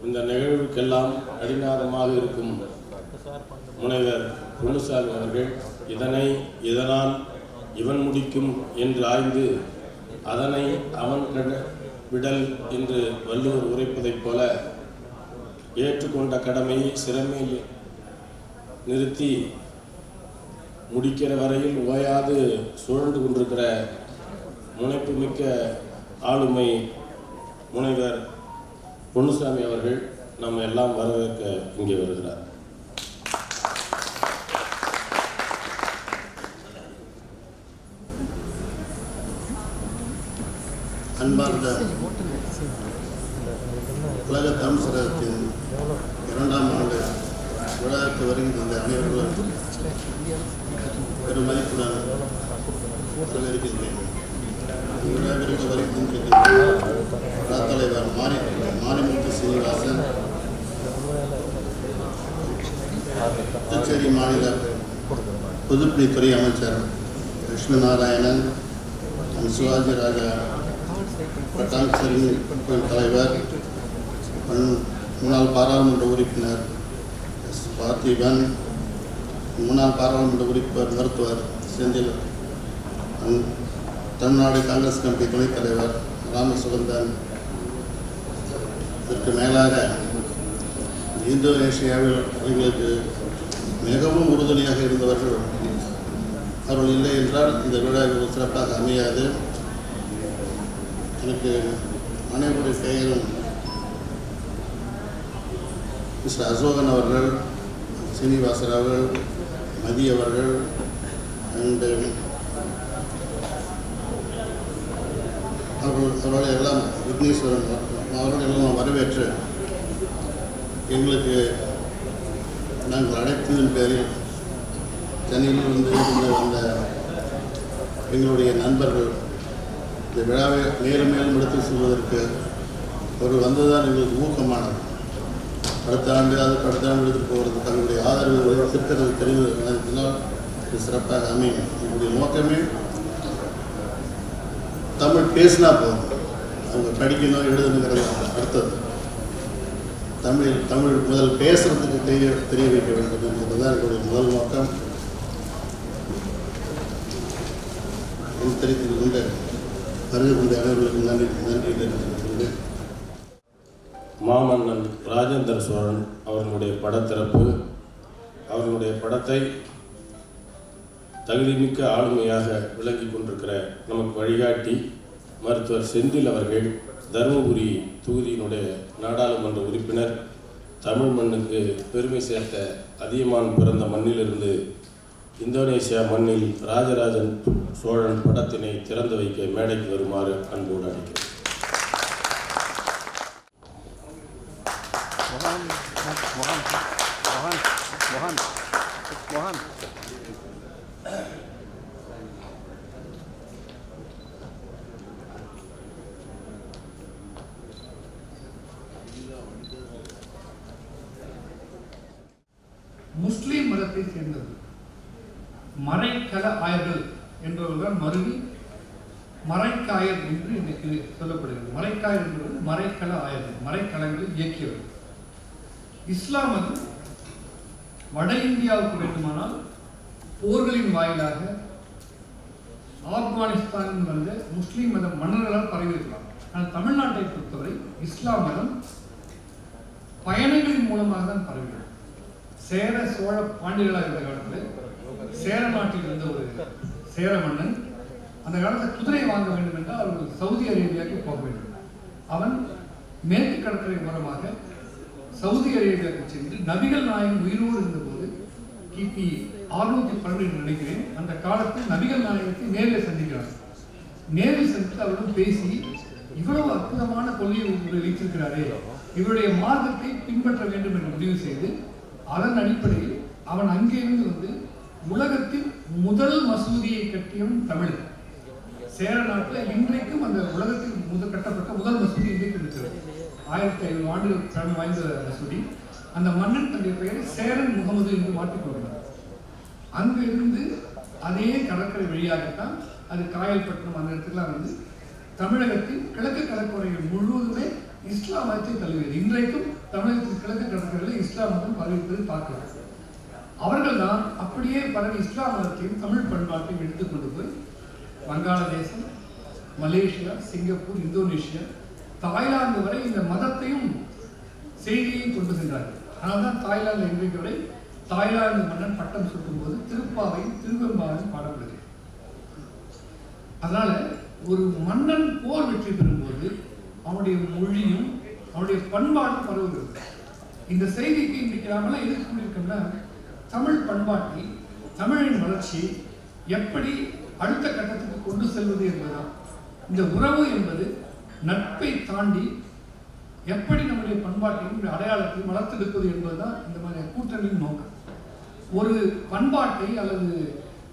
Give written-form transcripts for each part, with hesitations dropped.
இந்த நிகழ்வுக்கெல்லாம் அடிநாதமாக இருக்கும் முனைவர் பொன்னுசாமி அவர்கள் இதனால் இவன் முடிக்கும் என்று ஆய்ந்து அதனை அவன் விடல் என்று வள்ளுவர் உரைப்பதைப் போல ஏற்றுக்கொண்ட கடமையை சிறமையில் நிறுத்தி முடிக்கிற வரையில் ஓயாது சுழன்று கொண்டிருக்கிற முனைப்பு மிக்க ஆளுமை முனைவர் பொன்னுசாமி அவர்கள் நம்ம எல்லாம் வரவேற்க இங்கே வருகிறார். அன்பார்ந்த உலக தமிழ் சங்கத்தின் 2ஆம் ஆண்டு விழாவுக்கு வருகின்ற அனைவர்களும் பெரும் மதிப்புடன் வரவேற்கின்றேன். விழாவிற்கு வருகின்ற தலைவர் மாரிமுத்து சீனிவாசன், புதுச்சேரி மாநில பொதுப்பணித்துறை அமைச்சர் லட்சுமி நாராயணன், சிவாஜி ராஜா பட்டான் தலைவர், முன்னாள் பாராளுமன்ற உறுப்பினர் எஸ் பார்த்திபன், முன்னாள் பாராளுமன்ற உறுப்பினர் மருத்துவர் செந்தில், தமிழ்நாடு காங்கிரஸ் கமிட்டி துணைத் தலைவர் ராமசுகந்தன், இதற்கு மேலாக இந்தோனேஷியாவில் அவர்களுக்கு மிகவும் உறுதுணையாக இருந்தவர்கள் அவர்கள் இல்லை என்றால் இந்த விழா சிறப்பாக அமையாது. எனக்கு அனைவருடைய பெயரும் மிஸ்டர் அசோகன் அவர்கள், சீனிவாசன் அவர்கள், மதி அவர்கள் அண்டு அவர்களை எல்லாம் விக்னேஸ்வரன் அவர்கள் எல்லாம் வரவேற்று எங்களுக்கு நாங்கள் அழைத்ததன் பேரில் சென்னையிலிருந்து வந்த எங்களுடைய நண்பர்கள் இந்த விழாவை மேலும் மேலும் எடுத்து செல்வதற்கு ஒரு வந்ததுதான் எங்களுக்கு ஊக்கமானது. அடுத்த ஆண்டு எடுத்துட்டு போகிறது தங்களுடைய ஆதரவு திட்டங்கள் தெரிவித்தால் இது சிறப்பாக அமையும். எங்களுடைய நோக்கமே தமிழ் பேசினா போதும், அவங்க படிக்கணும் எழுதணுங்கிறது அடுத்தது. தமிழ் முதல் பேசுறதுக்கு தெரிய வைக்க வேண்டும் என்பதுதான் எங்களுடைய முதல் நோக்கம். தெரிவித்துக் கொண்டு வருகின்ற அனைவர்களுக்கு நன்றி தெரிவித்துக் மாமன்னன் ராஜேந்திர சோழன் அவர்களுடைய படத்திறப்பு, அவர்களுடைய படத்தை தகுதிமிக்க ஆளுமையாக விளங்கி கொண்டிருக்கிற நமக்கு வழிகாட்டி மருத்துவர் செந்தில் அவர்கள், தருமபுரி தொகுதியினுடைய நாடாளுமன்ற உறுப்பினர், தமிழ் மண்ணுக்கு பெருமை சேர்த்த அதியமான் பிறந்த மண்ணிலிருந்து இந்தோனேசியா மண்ணில் ராஜராஜன் சோழன் படத்தினை திறந்து வைக்க மேடைக்கு வருமாறு அன்போடு அழைக்கிறேன். முஸ்லிம் மதத்தை சேர்ந்தது மறைக்கல ஆயர்கள் என்பவர்கள் மருவி மறைக்காயர் என்று இன்னைக்கு சொல்லப்படுகிறது. மறைக்காயர் என்பது மறைக்கல ஆயர்கள், மறைக்கலங்களை இயக்கியவர்கள். இஸ்லாம் மதம் வட இந்தியாவுக்கு வேண்டுமானால் போர்களின் வாயிலாக ஆப்கானிஸ்தானில் வந்த முஸ்லீம் மத மன்னர்களால் பரவியிருக்கலாம். ஆனால் தமிழ்நாட்டை பொறுத்தவரை இஸ்லாம் மதம் பயணங்களின் மூலமாக தான் பரவியது. சேர சோழ பாண்டியர்களாக இருந்த காலத்தில் சேர நாட்டில் இருந்த ஒரு சேர மன்னன் அந்த காலத்தில் குதிரை வாங்க வேண்டும் என்றால் அவர்கள் சவுதி அரேபியாவுக்கு போக வேண்டும். அவன் மேற்கு கடற்கரை ஓரமாக சவுதி அரேபியாவுக்கு சென்று நபிகள் நாயகம் உயிரோடு இருந்தபோது கிபி 612 நினைக்கிறேன், அந்த காலத்தில் நபிகள் நாயகத்தை நேரில் சந்திக்கிறார். நேரில் சந்தித்து அவரிடம் பேசி, இவ்வளவு அற்புதமான கொள்கையை வைத்திருக்கிறாரே, இவருடைய மார்க்கத்தை பின்பற்ற வேண்டும் என்று முடிவு செய்து அதன் அடிப்படையில் அவன் அங்கிருந்து வந்து உலகத்தின் முதல் மசூதியை கட்டியவன் தமிழர். சேர நாட்டில் இன்றைக்கும் அந்த உலகத்தில் கட்டப்பட்ட முதல் மசூதி இன்றைக்கு இருக்கிறது. 1500 ஆண்டுகள் பழமை வாய்ந்த மசூதி. அந்த மன்னன் தன்னுடைய பெயரை சேரன் முகமது என்று மாற்றிக்கொண்டார். அங்கு இருந்து அதே கடற்கரை வழியாகத்தான் அது காயல்பட்டினம் அந்த இடத்துக்குலாம் வந்து தமிழகத்தின் கிழக்கு கடற்கரையில் முழுவதுமே இஸ்லாம் மதத்தை தழுவியது. இன்றைக்கும் தமிழகத்தின் கிழக்கு கடற்கரையில் இஸ்லாம் மதம் பரவிப்பது பார்க்கலாம். அவர்கள் தான் அப்படியே பரவி இஸ்லாம் மதத்தையும் தமிழ் பண்பாட்டையும் எடுத்துக்கொண்டு போய் வங்காளதேசம், மலேசியா, சிங்கப்பூர், இந்தோனேஷியா, தாய்லாந்து வரை இந்த மதத்தையும் செய்தியையும் கொண்டு சென்றார்கள். ஆனால் தான் தாய்லாந்து இன்றைக்கு வரை தாய்லாந்து மன்னன் பட்டம் சுட்டும் போது திருப்பாவையும் திருவெம்பாவையும் பாடப்படுகிறது. அதனால ஒரு மன்னன் போர் வெற்றி பெறும்போது அவனுடைய மொழியும் அவனுடைய பண்பாடும் பரவுகிறது. இந்த செய்திக்கு இன்றைக்கு நாமெல்லாம் எதிர்த்து கொண்டிருக்கோம்னா, தமிழ் பண்பாட்டை, தமிழின் வளர்ச்சி எப்படி அடுத்த கட்டத்துக்கு கொண்டு செல்வது என்பதுதான். இந்த உறவு என்பது நட்பை தாண்டி எப்படி நம்முடைய பண்பாட்டையும் அடையாளத்தையும் வளர்த்தெடுப்பது என்பதுதான் இந்த மாதிரி கூட்டணியின் நோக்கம். ஒரு பண்பாட்டை அல்லது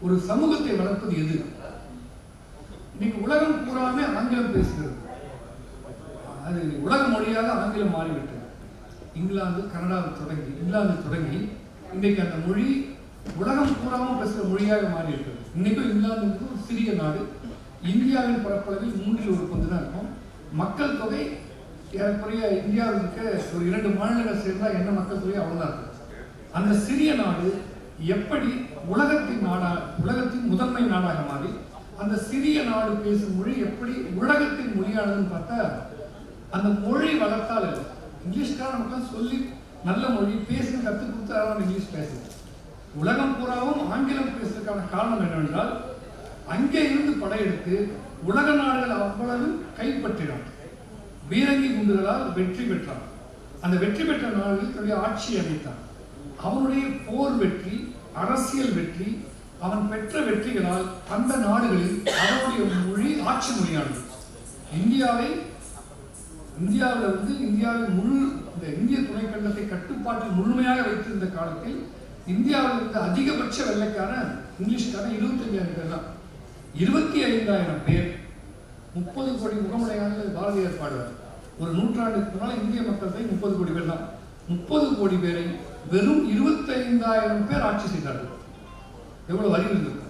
ஒரு சமூகத்தை வளர்ப்பது எது? இன்னைக்கு உலகம் பூராமே ஆங்கிலம் பேசுகிறது. அது உலக மொழியாக ஆங்கிலம் மாறிவிட்டது. இங்கிலாந்து தொடங்கி இன்றைக்கு அந்த மொழி உலகம் பூராவும் பேசுகிற மொழியாக மாறிவிட்டது. இன்னைக்கும் இங்கிலாந்து ஒரு சிறிய நாடு. இந்தியாவின் பரப்பளவில் 1/3 தான் இருக்கும். மக்கள் தொகை ஏறக்குறைய இந்தியாவுக்கு ஒரு 2 மாநிலங்கள் சேர்ந்தால் என்ன மக்கள் தொகை அவ்வளோதான் இருக்கும். அந்த சிறிய நாடு எப்படி உலகத்தின் முதன்மை நாடாக மாறி அந்த சிறிய நாடு பேசும் மொழி எப்படி உலகத்தின் மொழியானதுன்னு பார்த்தா, அந்த மொழி வளர்த்தால் இல்லை. இங்கிலீஷ்காரன் நமக்கு சொல்லி நல்ல மொழி பேசி கற்றுக் கொடுத்தாலும் இங்கிலீஷ் பேசுது. உலகம் பூராவும் ஆங்கிலம் பேசுறதுக்கான காரணம் என்னவென்றால், அங்கே இருந்து படையெடுத்து உலக நாடுகள் அவ்வளவு கைப்பற்றினான். பீரங்கி குண்டுகளால் வெற்றி பெற்றான். அந்த வெற்றி பெற்ற நாடுகளில் தன்னுடைய ஆட்சி அமைத்தான். அவனுடைய போர் வெற்றி, அரசியல் வெற்றி, அவன் பெற்ற வெற்றிகளால் அந்த நாடுகளில் அவனுடைய மொழி ஆட்சி மொழியானது. இந்தியாவில் முழு இந்த இந்திய துணைக்கண்டத்தை கட்டுப்பாட்டில் முழுமையாக வைத்திருந்த காலத்தில் இந்தியாவில் இருந்த அதிகபட்ச வெள்ளைக்காரன் இங்கிலீஷ்காரன் 25,000 பேர் தான். 25,000 பேர் 30 கோடி முகமுடையான பாரதியார் பாடுவார். ஒரு நூற்றாண்டுக்கு முன்னால் இந்திய மக்கள் தொகை 30 கோடி பேர் தான். 30 கோடி பேரை வெறும் 25,000 பேர் ஆட்சி செய்தார்கள். எவ்வளவு அறிவு இருந்தது!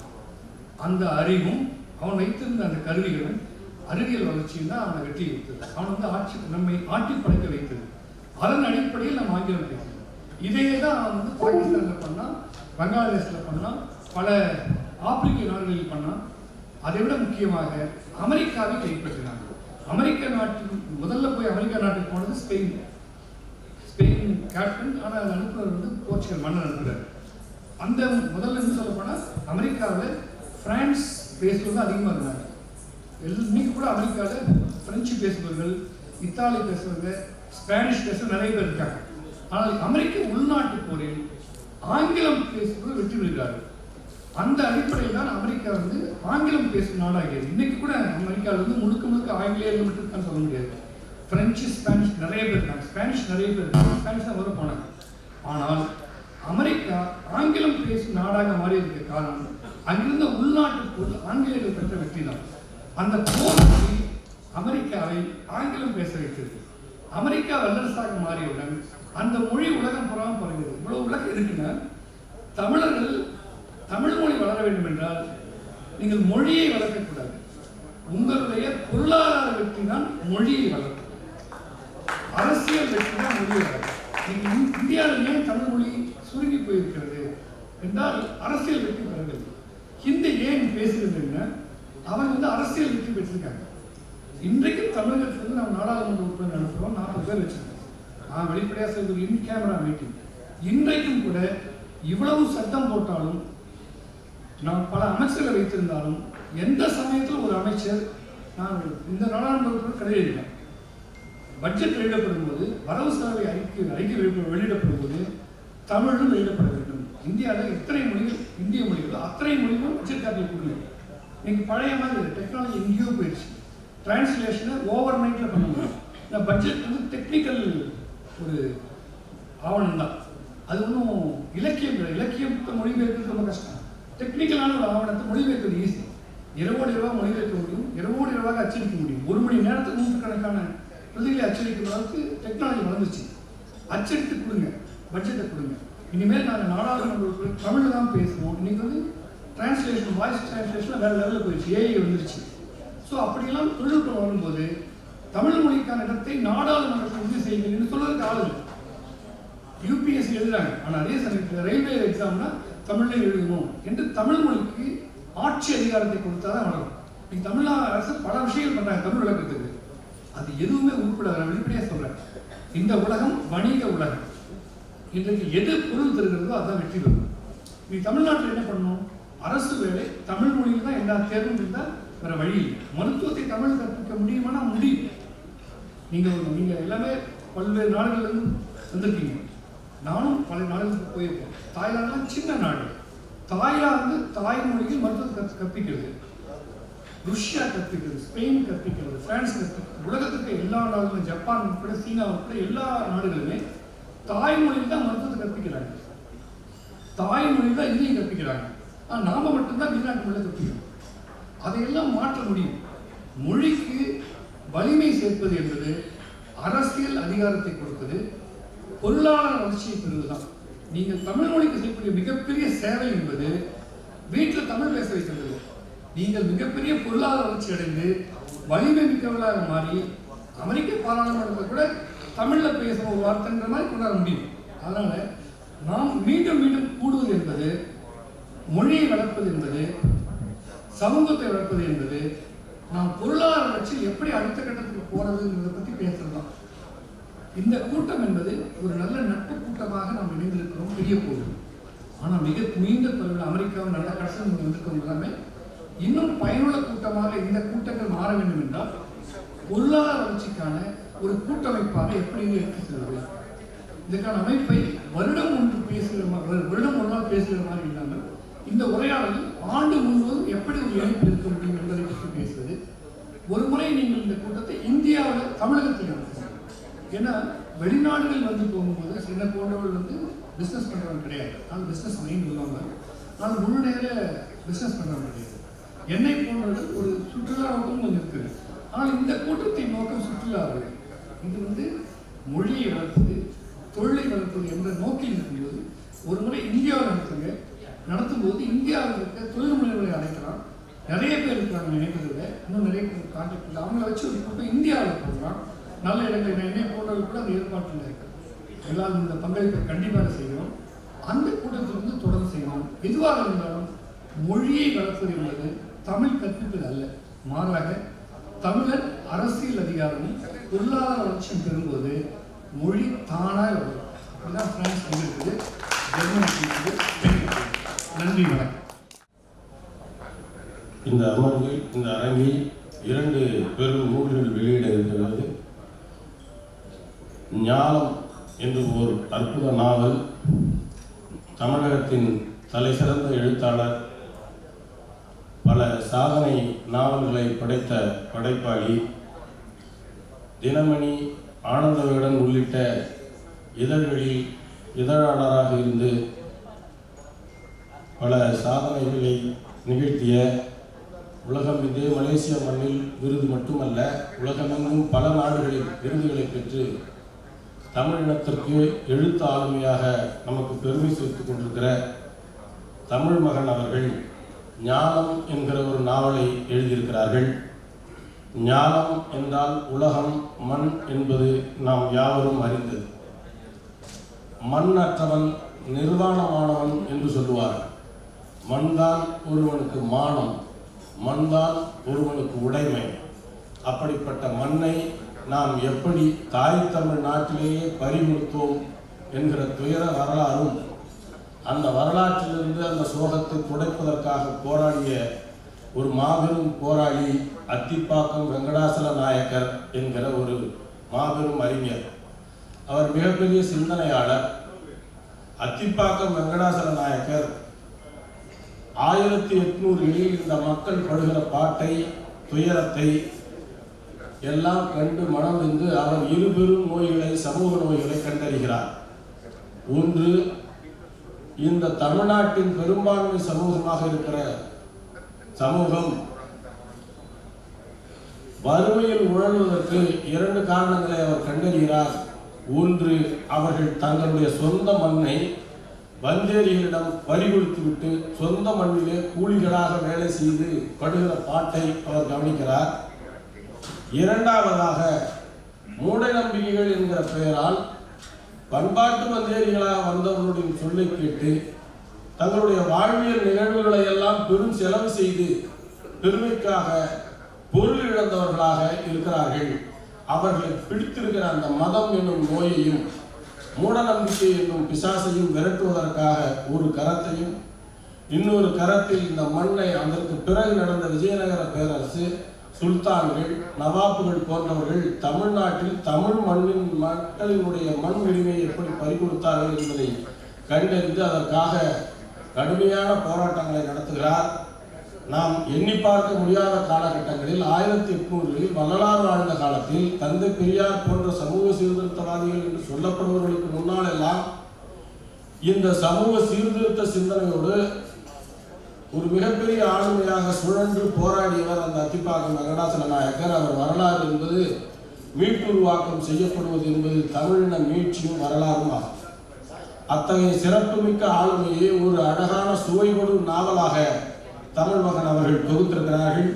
அந்த அறிவும் அவன் வைத்திருந்த அந்த கருவிகளும் அறிவியல் வளர்ச்சியும் தான் அவனை வெற்றி வைத்தது. அவன் வந்து நம்மை ஆட்டி படைக்க வைத்தது. அதன் அடிப்படையில் நம்ம ஆங்கிலம் பேசணும். இதையே தான் அவன் வந்து பாகிஸ்தானில் பண்ணான், பங்களாதேஷில் பண்ணான், பல ஆப்பிரிக்க நாடுகளில் பண்ணான். அதை விட முக்கியமாக அமெரிக்காவை கைப்பற்றினாங்க. அமெரிக்க நாட்டில் முதல்ல போய் அமெரிக்கா நாட்டுக்கு போனது ஸ்பெயின் கேப்டன். ஆனால் அது அனுப்புனர் வந்து போர்ச்சுகல் மன்னர் அனுப்புகிறார். அந்த முதல்ல இருந்து சொல்ல போனால் அமெரிக்காவில் பிரான்ஸ் பேசுவது அதிகமாக இருந்தாங்க. இன்னைக்கு கூட அமெரிக்காவில் பிரெஞ்சு பேசுபவர்கள், இத்தாலி பேசுறவங்க, ஸ்பானிஷ் பேசுகிற நிறைய பேர் இருக்காங்க. ஆனால் அமெரிக்க உள்நாட்டு போரில் ஆங்கிலம் பேசுவது வெற்றி பெறுகிறார்கள். அந்த அடிப்படையில் தான் அமெரிக்கா வந்து ஆங்கிலம் பேசும் நாடாகியது. இன்னைக்கு கூட அமெரிக்காவில் வந்து முழுக்க ஆங்கிலேயர்கள் மட்டும் இருக்கான்னு சொல்ல முடியாது. பிரெஞ்சு, ஸ்பானிஷ் நிறைய பேர் இருக்காங்க. ஸ்பானிஷ் நிறைய பேர் இருக்காங்க. ஸ்பானிஷ் தான் வர போனாங்க. ஆனால் அமெரிக்கா ஆங்கிலம் பேசும் நாடாக மாறியதற்கு காரணம் அங்கிருந்த உள்நாட்டு போர் ஆங்கிலேயர்கள் பெற்ற வெற்றி தான். அந்த போர் அமெரிக்காவை ஆங்கிலம் பேச வைத்தது. அமெரிக்கா வல்லரசாக மாறியவுடன் அந்த மொழி உலகம் புறாமல் பரவியது. இவ்வளவு உலகம் இருக்குன்னா, தமிழர்கள் தமிழ் மொழி வளர வேண்டும் என்றால் நீங்கள் மொழியை வளர்க்கக்கூடாது. உங்களுடைய பொருளாதார வெற்றி தான் மொழியை வளர்க்கும். அரசியல் வெற்றி தான் மொழியை வளர்க்கும். நீங்கள் இந்தியாவில் ஏன் தமிழ் மொழி சுருங்கி போயிருக்கிறது என்றால் அரசியல் வெற்றி பெறவில்லை. ஹிந்தி ஏன் பேசுகிறதுன்னா அவன் வந்து அரசியல் வெற்றி பெற்றிருக்காங்க. இன்றைக்கும் தமிழகத்தில் வந்து நம்ம நாடாளுமன்ற உறுப்பினர் அனுப்புகிறோம். 40 பேர் வச்சிருக்கோம். நான் வெளிப்படையாக செய்த இன் கேமரா மீட்டிங். இன்றைக்கும் கூட இவ்வளவு சட்டம் போட்டாலும், நான் பல அமைச்சர்களை வைத்திருந்தாலும், எந்த சமயத்தில் ஒரு அமைச்சர் நான் இந்த நாடாளுமன்ற உறுப்பினர் கிடையாது. பட்ஜெட் வெளியிடப்படும் போது, வரவு செலவை அறிக்கை வெளியிடப்படும் போது தமிழும் வெளியிடப்பட வேண்டும். இந்தியாவில் எத்தனை மொழிகள் இந்திய மொழிகளோ அத்தனை மொழிகளும் பட்ஜெட் காப்பியை கொடுங்க. இன்னைக்கு பழைய மாதிரி டெக்னாலஜி எங்கேயோ போயிடுச்சு. டிரான்ஸ்லேஷனை ஓவர் நைட்டில் பண்ண முடியும். இந்த பட்ஜெட் வந்து டெக்னிக்கல் ஒரு ஆவணம் தான். அது ஒன்றும் இலக்கியம் இல்லை. இலக்கியத்தை மொழிபெயர்க்கிறது ரொம்ப கஷ்டம். டெக்னிக்கலான ஒரு ஆவணத்தை மொழிபெயர்க்கிறது ஈஸி. இரவோடு இரவாக மொழிபெயர்க்க முடியும், இரவோடு இரவாக அச்சடிக்க முடியும். 1 மணி நேரத்துக்கு நூற்றுக்கணக்கான பிரதிகளை அச்சடிக்கிற அளவுக்கு டெக்னாலஜி வளர்ந்துச்சு. அச்சடித்து கொடுங்க, பட்ஜெட்டை கொடுங்க. இனிமேல் நாங்கள் நாடாளுமன்ற தமிழில் தான் பேசுவோம். இன்னைக்கு வந்து டிரான்ஸ்லேஷன், வாய்ஸ் டிரான்ஸ்லேஷன் வேறு லெவலில் போயிடுச்சு, ஏஐ வந்துருச்சு. ஸோ அப்படியெல்லாம் தொழில்நுட்பம் வரும்போது தமிழ் மொழிக்கான இடத்தை நாடாளுமன்றத்தில் உறுதி செய்யுங்கன்னு சொல்றதுக்கு ஆள் இல்லை. யூபிஎஸ்சி எழுதுறாங்க, ஆனால் அதே சமயத்தில் ரயில்வே எக்ஸாம்னா தமிழில் எழுதணும் என்று தமிழ் மொழிக்கு ஆட்சி அதிகாரத்தை கொடுத்தா தான் வளரும். இன்னைக்கு தமிழ்நாடு அரசு பல விஷயங்கள் பண்ணுறாங்க தமிழ் விளக்கத்துக்கு. அது எதுவுமே உருப்படாத. வெளிப்படையாக சொல்கிறேன், இந்த உலகம் வணிக உலகம். இன்றைக்கு எது பொருள் தருகிறதோ அதுதான் வெற்றி பெறும். நீ தமிழ்நாட்டில் என்ன பண்ணணும்? அரசு வேலை தமிழ் மொழியில் தான் எல்லா தேர்வும் இருந்தால் வேற வழி இல்லை. மருத்துவத்தை தமிழ் கற்பிக்க முடியுமானா முடியும். நீங்கள் எல்லாமே பல்வேறு நாடுகளிலிருந்து வந்திருக்கீங்க. நானும் பல நாடுகளுக்கு போயிருக்கேன். தாய்லாந்துலாம் சின்ன நாடு. தாய்லாந்து தாய்மொழியில் மருத்துவத்தை கற்பிக்கிறது. ருஷ்யா கற்பிக்கிறது, ஸ்பெயின் கற்பிக்கிறது, பிரான்ஸ் கற்பிக்கிறது. உலகத்துக்கு எல்லா நாடுகளும், ஜப்பான் உட்பட, சீனா உட்பட எல்லா நாடுகளுமே தாய்மொழியில் தான் மருத்துவத்தை கற்பிக்கிறாங்க. தாய்மொழியில் தான் இதையும் கற்பிக்கிறாங்க. ஆனால் நாம மட்டும்தான் வெளிநாட்டு மொழியை கற்பிக்கிறோம். அதையெல்லாம் மாற்ற முடியும். மொழிக்கு வலிமை சேர்ப்பது என்பது அரசியல் அதிகாரத்தை கொடுப்பது, பொருளாதார வளர்ச்சியை பெறுவதுதான். நீங்கள் தமிழ் மொழிக்கு செய்யக்கூடிய மிகப்பெரிய சேவை என்பது வீட்டில் தமிழ் பேச வைக்கிறது. நீங்கள் மிகப்பெரிய பொருளாதார வளர்ச்சி அடைந்து வலிமை மிக்கவர்களாக மாறி அமெரிக்க பாராளுமன்றத்தில் கூட தமிழில் பேசுகிற ஒரு வார்த்தைன்ற மாதிரி கொண்டாட முடியும். அதனால் நாம் மீண்டும் மீண்டும் கூடுவது என்பது, மொழியை வளர்ப்பது என்பது, சமூகத்தை வளர்ப்பது என்பது, நாம் பொருளாதார வளர்ச்சி எப்படி அடுத்த கட்டத்துக்கு போகிறதுங்கிறத பற்றி பேசுறது தான். இந்த கூட்டம் என்பது ஒரு நல்ல நட்பு கூட்டமாக நாம் இணைந்திருக்கிறோம், பெரிய போகுது. ஆனால் மிக நீண்ட தொழில் அமெரிக்காவும் நல்ல கடைசி வந்திருக்கிறவங்க எல்லாமே இன்னும் பயனுள்ள கூட்டமாக இந்த கூட்டங்கள் மாற வேண்டும் என்றால் பொருளாதார வளர்ச்சிக்கான ஒரு கூட்டமைப்பாக எப்படி எடுத்து செல்வது. இதற்கான அமைப்பை வருடம் ஒன்று பேசுகிற மாதிரி, வருடம் ஒரு நாள் பேசுகிற மாதிரி இல்லாமல் இந்த உரையாடலில் ஆண்டு முழுவதும் எப்படி ஒரு இணைப்பு இருக்க முடியும் என்பதை பற்றி பேசுவது. ஒரு முறை நீங்கள் இந்த கூட்டத்தை இந்தியாவில் தமிழகத்தில் நடத்துங்க. ஏன்னா வெளிநாடுகள் வந்து போகும்போது சின்ன போன்றவர்கள் வந்து பிஸ்னஸ் பண்ணுறவங்க கிடையாது. ஆனால் பிஸ்னஸ் மைண்ட் இல்லாமல் ஆனால் முழு நேர பிஸ்னஸ் பண்ணுறவங்க கிடையாது. என்னை போன்றவர்கள் ஒரு சுற்றுலா நோக்கம் கொஞ்சம் இருக்குது. ஆனால் இந்த கூட்டத்தின் நோக்கம் சுற்றுலாவில் இது வந்து மொழியை வளர்ப்பது, தொழிலை வளர்ப்பது என்ற நோக்கில் இருக்கும்போது ஒரு முறை இந்தியாவில் நடத்தும்போது இந்தியாவில் இருக்க தொழில் முனைவர்களை அழைக்கலாம். நிறைய பேர் இருக்கிறாங்க நினைக்கிறத, இன்னும் நிறைய பேர் கான்டாக்ட் இல்லை. அவங்கள வச்சு ஒரு கூட்டம் இந்தியாவில் போகலாம். நல்ல இடங்கள் என்னை போன்றவர்கள் கூட அந்த ஏற்பாட்டில் இருக்கு. எல்லாரும் இந்த பங்களிப்பை கண்டிப்பாக செய்யணும். அந்த கூட்டத்திலிருந்து தொடர்ந்து செய்யணும். எதுவாக இருந்தாலும் மொழியை வளர்ப்பது என்பது தமிழ் கற்பிப்பது அல்ல, மாறாக தமிழர் அரசியல் அதிகாரமும் பொருளாதார வளர்ச்சியும் பெறும்போது மொழி தானாக வரும். அப்படிதான் பிரான்ஸ் இருக்குது, ஜெர்மனி இருக்குது. நன்றி, வணக்கம். இந்த அமர்வில், இந்த அரங்கில் 2 பெரும் நூல்கள் வெளியிட இருக்கிறது. ஞானம் என்று ஒரு அற்புத நாவல், தமிழகத்தின் தலைசிறந்த எழுத்தாளர், பல சாதனை நாவல்களை படைத்த படைப்பாளி, தினமணி, ஆனந்த விகடன் உள்ளிட்ட இதழ்களில் இதழாளராக இருந்து பல சாதனைகளை நிகழ்த்திய, உலகம் இதே மலேசிய மண்ணில் விருது மட்டுமல்ல உலகமெங்கும் பல நாடுகளில் விருதுகளை பெற்று தமிழினத்திற்கு எழுத்து ஆளுமையாக நமக்கு பெருமை சேர்த்துக் கொண்டிருக்கிற தமிழ் மகன் அவர்கள் ஞானம் என்கிற ஒரு நாவலை எழுதியிருக்கிறார்கள். ஞானம் என்றால் உலகம், மண் என்பது நாம் யாவரும் அறிந்தது. மண் அற்றவன் நிர்வாணமானவன் என்று சொல்லுவார். மண்தான் ஒருவனுக்கு மானம், மண்தான் ஒருவனுக்கு உடைமை. அப்படிப்பட்ட மண்ணை நாம் எப்படி தாய் தமிழ் நாட்டிலேயே பறிகொடுத்தோம் என்கிற துயர வரலாறும், அந்த வரலாற்றிலிருந்து அந்த சோகத்தை துடைப்பதற்காக போராடிய ஒரு மாபெரும் போராளி அத்திப்பாக்கம் வெங்கடாசல நாயக்கர் என்கிற ஒரு மாபெரும் அறிஞர். அவர் மிகப்பெரிய சிந்தனையாளர். அத்திப்பாக்கம் வெங்கடாசல நாயக்கர் 1800களில் இந்த மக்கள் படுகிற பாட்டை, துயரத்தை எல்லாம் கண்டு மனம் வந்து அவர் இருபெரும் நோய்களை, சமூக நோய்களை கண்டறிகிறார். ஒன்று, இந்த தமிழ்நாட்டின் பெரும்பான்மை சமூகமாக இருக்கிற சமூகம் வறுமையில் உழல்வதற்கு 2 காரணங்களை அவர் கண்டறிகிறார். ஒன்று, அவர்கள் தங்களுடைய சொந்த மண்ணை வந்தேரிகளிடம் வரி கொடுத்துவிட்டு சொந்த மண்ணிலே கூலிகளாக வேலை செய்து படுகிற பாட்டை அவர் கவனிக்கிறார். இரண்டாவதாக, மூட நம்பிக்கைகள் என்கிற பெயரால் பண்பாட்டு வந்தேரிகளாக வந்தவர்களுடைய சொல்லை கேட்டு தங்களுடைய வாழ்வியல் நிகழ்வுகளை எல்லாம் பெரும் செலவு செய்து பெருமைக்காக பொருள் இழந்தவர்களாக இருக்கிறார்கள். அவர்களை பிடித்திருக்கிற அந்த மதம் என்னும் நோயையும் மூட நம்பிக்கை என்னும் பிசாசையும் விரட்டுவதற்காக ஒரு கரத்தையும், இன்னொரு கரத்தில் இந்த மண்ணை, அதற்கு பிறகு நடந்த விஜயநகர பேரரசு, சுல்தான்கள், நவாப்புகள் போன்றவர்கள் தமிழ்நாட்டில் தமிழ் மண்ணின் மக்களினுடைய மண் உரிமையை எப்படி பறிகொடுத்தார்கள் என்பதை கண்டறிந்து அதற்காக கடுமையான போராட்டங்களை நடத்துகிறார். நாம் எண்ணி பார்க்க முடியாத காலகட்டங்களில் 1800களில் வள்ளலார் வாழ்ந்த காலத்தில் தந்தை பெரியார் போன்ற சமூக சீர்திருத்தவாதிகள் என்று சொல்லப்படுபவர்களுக்கு முன்னால் எல்லாம் இந்த சமூக சீர்திருத்த சிந்தனையோடு ஒரு மிகப்பெரிய ஆளுமையாக சுழன்று போராடியவர் அந்த அத்திப்பாக்கம் வெங்கடாசல நாயக்கர். அவர் வரலாறு என்பது மீட்டுருவாக்கம் செய்யப்படுவது என்பது தமிழின மீட்சியும் வரலாறும் ஆகும். அத்தகைய சிறப்புமிக்க ஆளுமையை ஒரு அழகான சுவைகொடு நாவலாக தமிழ் மகன் அவர்கள் தொகுத்திருக்கிறார்கள்.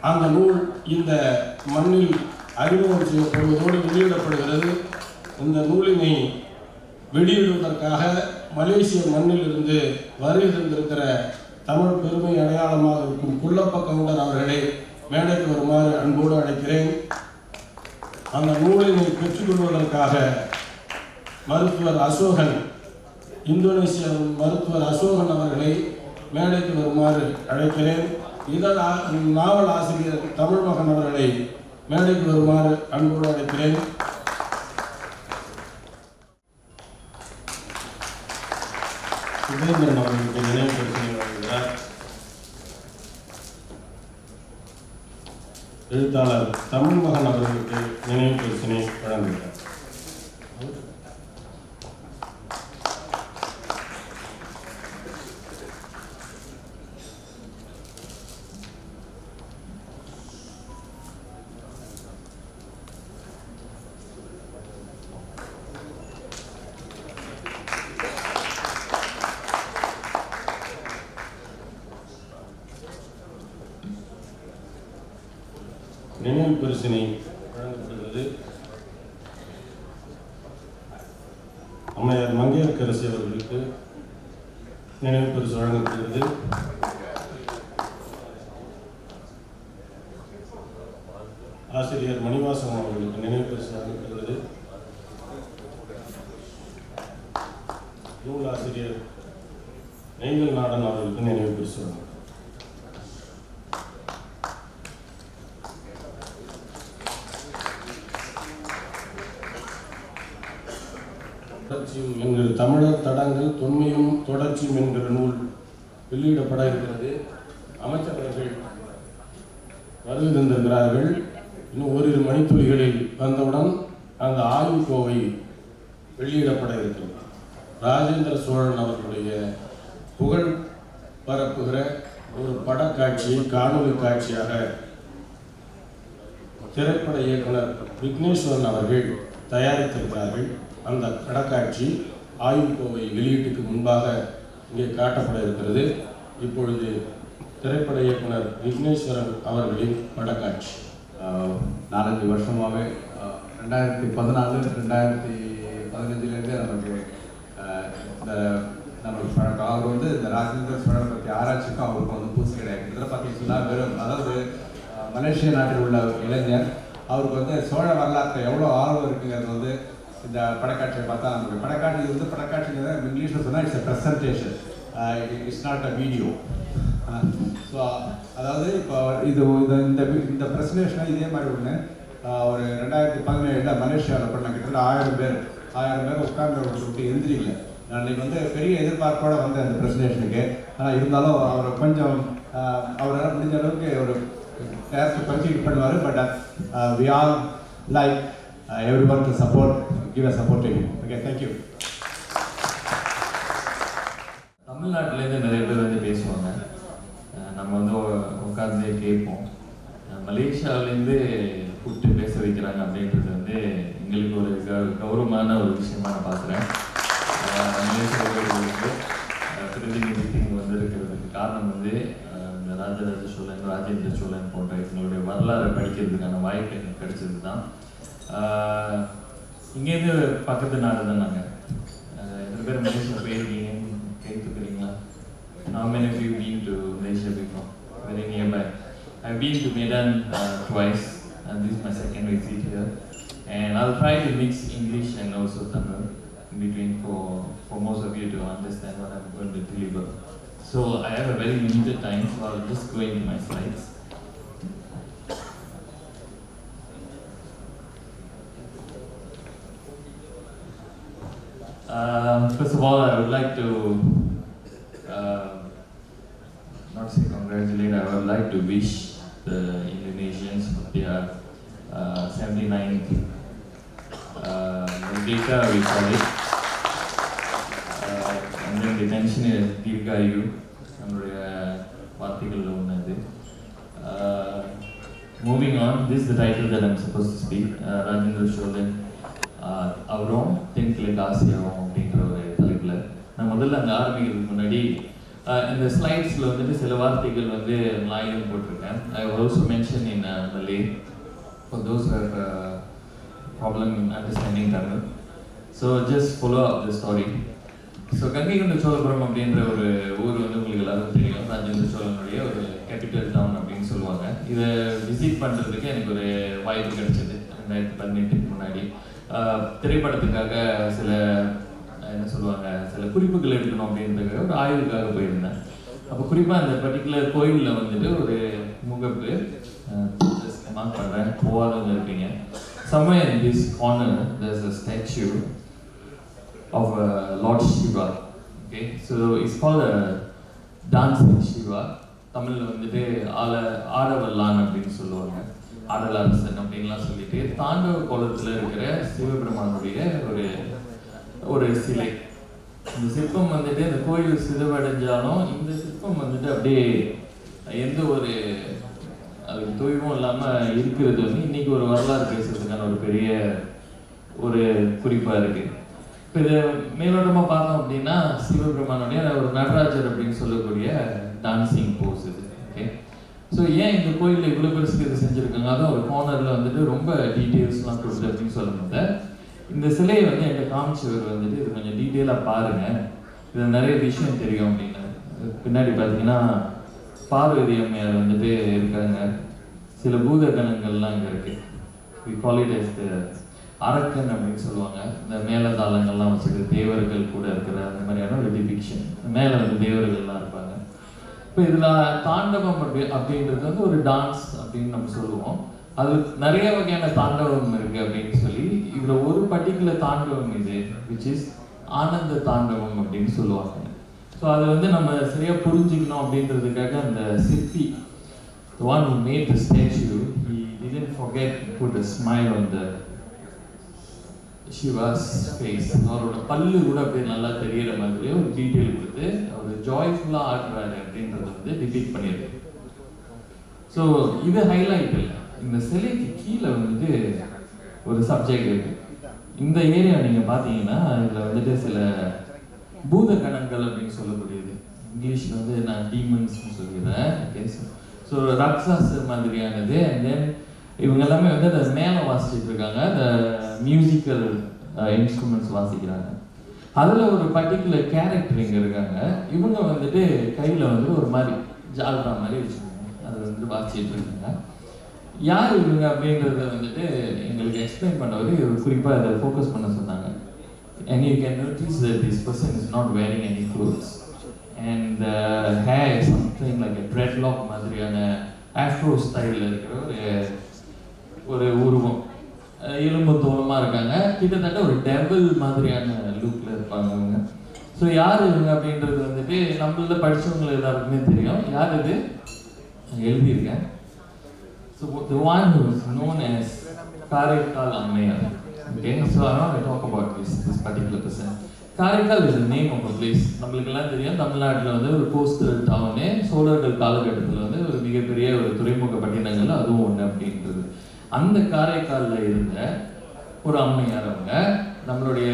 அந்த நூல் இந்த மண்ணில் அறிமுகம் செய்யப்படுவதோடு வெளியிடப்படுகிறது. இந்த நூலினை வெளியிடுவதற்காக மலேசிய மண்ணில் இருந்து வருகை தந்திருக்கிற தமிழ் பெருமை அடையாளமாக இருக்கும் குள்ளப்ப கவுண்டர் அவர்களை மேடைக்கு வருமாறு அன்போடு அழைக்கிறேன். அந்த நூலினை பெற்றுக்கொள்வதற்காக மருத்துவர் அசோகன், இந்தோனேசிய மருத்துவர் அசோகன் அவர்களை மேடைக்கு வருமாறு அழைக்கிறேன். நாவல் ஆசிரியர் தமிழ் மகன் அவர்களை மேடைக்கு வருமாறு அன்போடு அழைக்கிறேன். சுதேந்திரன் அவர்களுக்கு நினைவு பரிசினை வழங்குகிறார். எழுத்தாளர் தமிழ் மகன் அவர்களுக்கு நினைவு பரிசினை வழங்குகிறார். நினைவு பரிசினை வழங்கப்படுகிறது. அம்மையார் மங்கையர்க்கரசி அவர்களுக்கு நினைவு பரிசு வழங்கப்படுகிறது. ஆசிரியர் மணிவாசகம் அவர்களுக்கு நினைவு பரிசு வழங்கப்படுகிறது. நூல் ஆசிரியர் நெய்தல் நாடன் அவர்களுக்கு நினைவு பரிசு வழங்கப்படுகிறது. என்கிற தமிழர் தடங்கள் தொன்மையும் தொடர்ச்சியும் என்கிற நூல் வெளியிடப்பட இருக்கிறது. அமைச்சர்கள் வருகை தந்திருக்கிறார்கள். இன்னும் ஓரிரு மணித்துளிகளில் வந்தவுடன் அந்த ஆய்வுக்கோவை வெளியிடப்பட இருக்கிறது. ராஜேந்திர சோழன் அவர்களுடைய புகழ் பரப்புகிற ஒரு படக்காட்சியை காணொலி காட்சியாக திரைப்பட இயக்குனர் விக்னேஸ்வரன் அவர்கள் தயாரித்திருக்கிறார்கள். அந்த படக்காட்சி ஆய்வுக்கோவை வெளியீட்டுக்கு முன்பாக இங்கே காட்டப்பட இருக்கிறது. இப்பொழுது திரைப்பட இயக்குனர் விக்னேஸ்வரன் அவர்களின் படக்காட்சி. 4-5 வருஷமாகவே 2014 2015 நமக்கு இந்த நம்மளுக்கு பழக்கம். அவர் இந்த ராஜேந்திர சோழனை பற்றி ஆராய்ச்சிக்கும் அவருக்கு புதுசு கிடையாது. இதில் பார்த்தீங்கன்னா வெறும், அதாவது மலேசிய நாட்டில் உள்ள இளைஞர், அவருக்கு சோழ வரலாற்றில் எவ்வளோ ஆர்வம் இருக்குங்கிறது இந்த படக்காட்சியை பார்த்தா நமக்கு. படக்காட்சிங்கிறது இங்கிலீஷில் சொன்னால் it's a presentation, it's not a video. So அதாவது இப்போ இந்த ப்ரெசன்டேஷனை இதே மாதிரி ஒன்று ஒரு 2017 மலேசியாவில் பண்ண கிட்டத்தட்ட 1000 பேர் உட்கார்ந்து விட்டு எழுந்திரிக்கல. நான் இன்னைக்கு வந்து பெரிய எதிர்பார்ப்போடு வந்து அந்த ப்ரெசன்டேஷனுக்கு, ஆனால் இருந்தாலும் அவர் கொஞ்சம் அவரால் முடிஞ்ச அளவுக்கு ஒரு நேரத்தை கன்சிடர் பண்ணுவார். But we all like every one to support, give a support to him. Okay, thank you. தமிழ்நாட்டிலேருந்து நிறைய பேர் வந்து பேசுவாங்க, நம்ம வந்து உட்காந்து கேட்போம். மலேசியாவிலேருந்து கூப்பிட்டு பேச வைக்கிறாங்க அப்படின்றது வந்து எங்களுக்கு ஒரு கௌரவமான ஒரு விஷயமா நான் பார்க்குறேன். மலேசியாவுக்கு பிரதிநிதித்துவம் வந்து இருக்கிறதுக்கு காரணம் வந்து இந்த ராஜராஜ சோழன், ராஜேந்திர சோழன் போன்ற எங்களுடைய வரலாறை படிக்கிறதுக்கான வாய்ப்பு எனக்கு கிடைச்சது தான். இங்கேருந்து பக்கத்து நாடு தான் நாங்கள். எத்தனை பேர் மலேசியா போயிருக்கீங்க? கேட்டுக்கிறீங்களா? How many of you been to Malaysia before? Very nearby. I've been to Medan twice, and this is my second visit here. And I'll try to mix English and also Tamil in between for most of you to understand what I'm going to deliver. So I have a very limited time, so I'll just go into my slides. First of all, I would like to not say congratulate, I would like to wish the Indonesians for their 79th Merdeka, we call it. And then the tension is Dirgayu, நம்மளுடைய வார்த்தைகள் ஒன்று. Moving on, this is the title that I'm supposed to speak. Rajendra Cholan அவரும் தென்கிழக்கு ஆசியாவும் அப்படின்ற ஒரு தலைப்பில் நான் முதல்ல அந்த ஆரம்பிக்கிறதுக்கு முன்னாடி இந்த ஸ்லைட்ஸில் வந்துட்டு சில வார்த்தைகள் வந்து மலையாளம் போட்டிருக்கேன். I also mention in Malay for those who have problem in understanding Tamil. So just follow up the story. So Gangaikonda Cholapuram அப்படின்ற ஒரு ஊர் வந்து உங்களுக்கு எல்லாரும் தெரியும். ராஜேந்திர சோழனுடைய ஒரு கேபிட்டல் டவுன் அப்படின்னு சொல்லுவாங்க. இதை விசிட் பண்ணுறதுக்கு எனக்கு ஒரு வாய்ப்பு கிடைச்சது 2018 முன்னாடி. திரைப்படத்துக்காக சில என்ன சொல்லுவாங்க, சில குறிப்புகள் எடுக்கணும் அப்படின்றதுக்காக ஒரு ஆய்வுக்காக போயிருந்தேன். அப்போ குறிப்பாக அந்த பர்டிகுலர் கோயிலில் வந்துட்டு ஒரு முகப்பு மார்க் பண்ணுறேன், போகாதவங்க இருப்பீங்க. Somewhere in this corner there's a statue of Lord Shiva. Okay, so it's called a dancing Shiva. தமிழில் வந்துட்டு ஆடவல்லான் அப்படின்னு சொல்லுவாங்க, ஆடலாரசன் அப்படின்லாம் சொல்லிட்டு தாண்டவ கோலத்தில் இருக்கிற சிவபெருமானுடைய ஒரு சிலை. இந்த சிற்பம் வந்துட்டு இந்த கோயில் சிதைவடைஞ்சாலும் இந்த சிற்பம் வந்துட்டு அப்படியே எந்த ஒரு அதுக்கு தொய்வும் இல்லாமல் இருக்கிறது வந்து இன்னைக்கு ஒரு வரலாறு பேசுறதுக்கான ஒரு பெரிய ஒரு குறிப்பாக இருக்கு. இப்போ இதை மேலோட்டமாக பார்த்தோம் அப்படின்னா சிவபெருமானுடைய ஒரு நடராஜர் அப்படின்னு சொல்லக்கூடிய டான்சிங் போஸ் இது. ஓகே, ஸோ ஏன் இந்த கோயிலில் இவ்வளோ பெருசுக்கு இது செஞ்சுருக்காங்க, அதுவும் ஒரு கார்னரில் வந்துட்டு ரொம்ப டீட்டெயில்ஸ்லாம் கொடுத்து அப்படின்னு சொல்லும்போது இந்த சிலையை வந்து என்கிட்ட காமிச்சவர் வந்துட்டு இது கொஞ்சம் டீட்டெயிலாக பாருங்கள், இதில் நிறைய விஷயம் தெரியும் அப்படின்னு. பின்னாடி பார்த்தீங்கன்னா பார்வதி அம்மையார் வந்துட்டு இருக்காங்க, சில பூத கணங்கள்லாம் இங்கே இருக்குது. We call it as the அரக்கன் அப்படின்னு சொல்லுவாங்க. இந்த மேலதாளங்கள்லாம் வச்சுட்டு தேவர்கள் கூட இருக்கிற அந்த மாதிரியான ஒரு டிபிக்ஷன். மேலே வந்து தேவர்கள்லாம் இருப்பாங்க. இப்போ இதில் தாண்டவம் அப்படின்றது வந்து ஒரு டான்ஸ் அப்படின்னு நம்ம சொல்லுவோம். அது நிறைய வகையான தாண்டவம் இருக்குது அப்படின்னு சொல்லி இதில் ஒரு பர்டிகுலர் தாண்டவம் இது விச் இஸ் ஆனந்த தாண்டவம் அப்படின்னு சொல்லுவாங்க. ஸோ அதை வந்து நம்ம சரியாக புரிஞ்சுக்கணும் அப்படின்றதுக்காக அந்த சிற்பி, the one who made the statue, he didn't forget to put a smile on the Shiva's face. அவரோட பல்லு கூட அப்படியே நல்லா தெரிகிற மாதிரி ஒரு டீட்டெயில் கொடுத்து அவர் ஜாய்ஃபுல்லாக ஆடுறாரு அப்படின்றத வந்து டிபிக்ட் பண்ணியிருக்கு. ஸோ இது ஹைலைட் இல்லை. இந்த சிலைக்கு கீழே வந்துட்டு ஒரு சப்ஜெக்ட் இருக்குது. இந்த ஏரியா நீங்கள் பார்த்தீங்கன்னா இதில் வந்துட்டு சில பூத கணங்கள் அப்படின்னு சொல்லக்கூடியது. இங்கிலீஷில் வந்து நான் டீமன்ஸ்னு சொல்லிடுறேன். ஓகே, ஸோ ரக்ஸாஸ் மாதிரியானது. அண்ட் தென் இவங்க எல்லாமே வந்து அதை மேலே வாசிச்சுட்டு இருக்காங்க, அந்த மியூசிக்கல் இன்ஸ்ட்ருமெண்ட்ஸ் வாசிக்கிறாங்க. அதில் ஒரு பர்டிகுலர் கேரக்டர் இங்கே இருக்காங்க. இவங்க வந்துட்டு கையில் வந்து ஒரு மாதிரி ஜால்ரா மாதிரி வச்சுருக்காங்க, அதை வந்து வாசிச்சுட்டு இருக்காங்க. யார் இவங்க அப்படின்றத வந்துட்டு எங்களுக்கு எக்ஸ்பிளைன் பண்ணவர் இவர் குறிப்பாக அதை ஃபோக்கஸ் பண்ண சொன்னாங்க. And you can notice that this person is not wearing any clothes and the hair is something like a dreadlock மாதிரியான afro style இருக்கிற ஒரு ஒரு உருவம், எலும்பு தோலமாக இருக்காங்க, கிட்டத்தட்ட ஒரு டெபிள் மாதிரியான லுக்கில் இருப்பாங்க அவங்க. ஸோ யார் இவங்க அப்படின்றது வந்துட்டு நம்மள படித்தவங்க எல்லாருக்குமே தெரியும். யார் இது எழுதியிருக்கேன். So the one who is known as Karaikal Ammaiyar. Okay, so I want to talk about this particular person. Karaikal is the name of a place. நம்மளுக்கெல்லாம் தெரியும், தமிழ்நாட்டில் வந்து ஒரு கோஸ்டல் டவுனு, சோழர்கள் காலகட்டத்தில் வந்து ஒரு மிகப்பெரிய ஒரு துறைமுக பட்டினங்கள் அதுவும் ஒன்று அப்படின்றது. அந்த காரைக்காலில் இருந்த ஒரு அம்மையார் அவங்க. நம்மளுடைய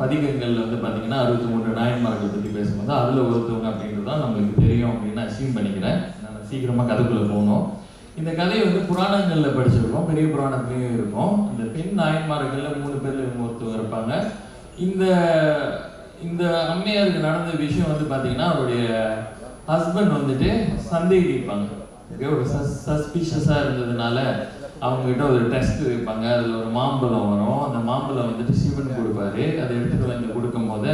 பதிகங்கள் வந்து பார்த்தீங்கன்னா 63 நாயன்மார்கள் பற்றி பேசும்போது அதில் ஒருத்தவங்க அப்படின்றது தான் நம்மளுக்கு தெரியும் அப்படின்னு அசீவ் பண்ணிக்கிறேன். நான் சீக்கிரமாக கதைக்குள்ளே போகணும். இந்த கதையை வந்து புராணங்களில் படிச்சிருக்கோம், பெரிய புராணத்துலேயும் இருக்கும். இந்த பெண் நாயன்மார்களில் 3 பேர் ஒருத்தவங்க இருப்பாங்க. இந்த அம்மையாருக்கு நடந்த விஷயம் வந்து பார்த்தீங்கன்னா அவருடைய ஹஸ்பண்ட் வந்துட்டு சந்தேகிப்பாங்க. ஒரு சஸ்பிஷியஸாக இருந்ததுனால அவங்ககிட்ட ஒரு டெஸ்ட் வைப்பாங்க. அதில் ஒரு மாம்பழம் வரும். அந்த மாம்பழம் வந்துட்டு சிவன் கொடுப்பாரு. அதை எடுத்துகிட்டு வந்து கொடுக்கும் போது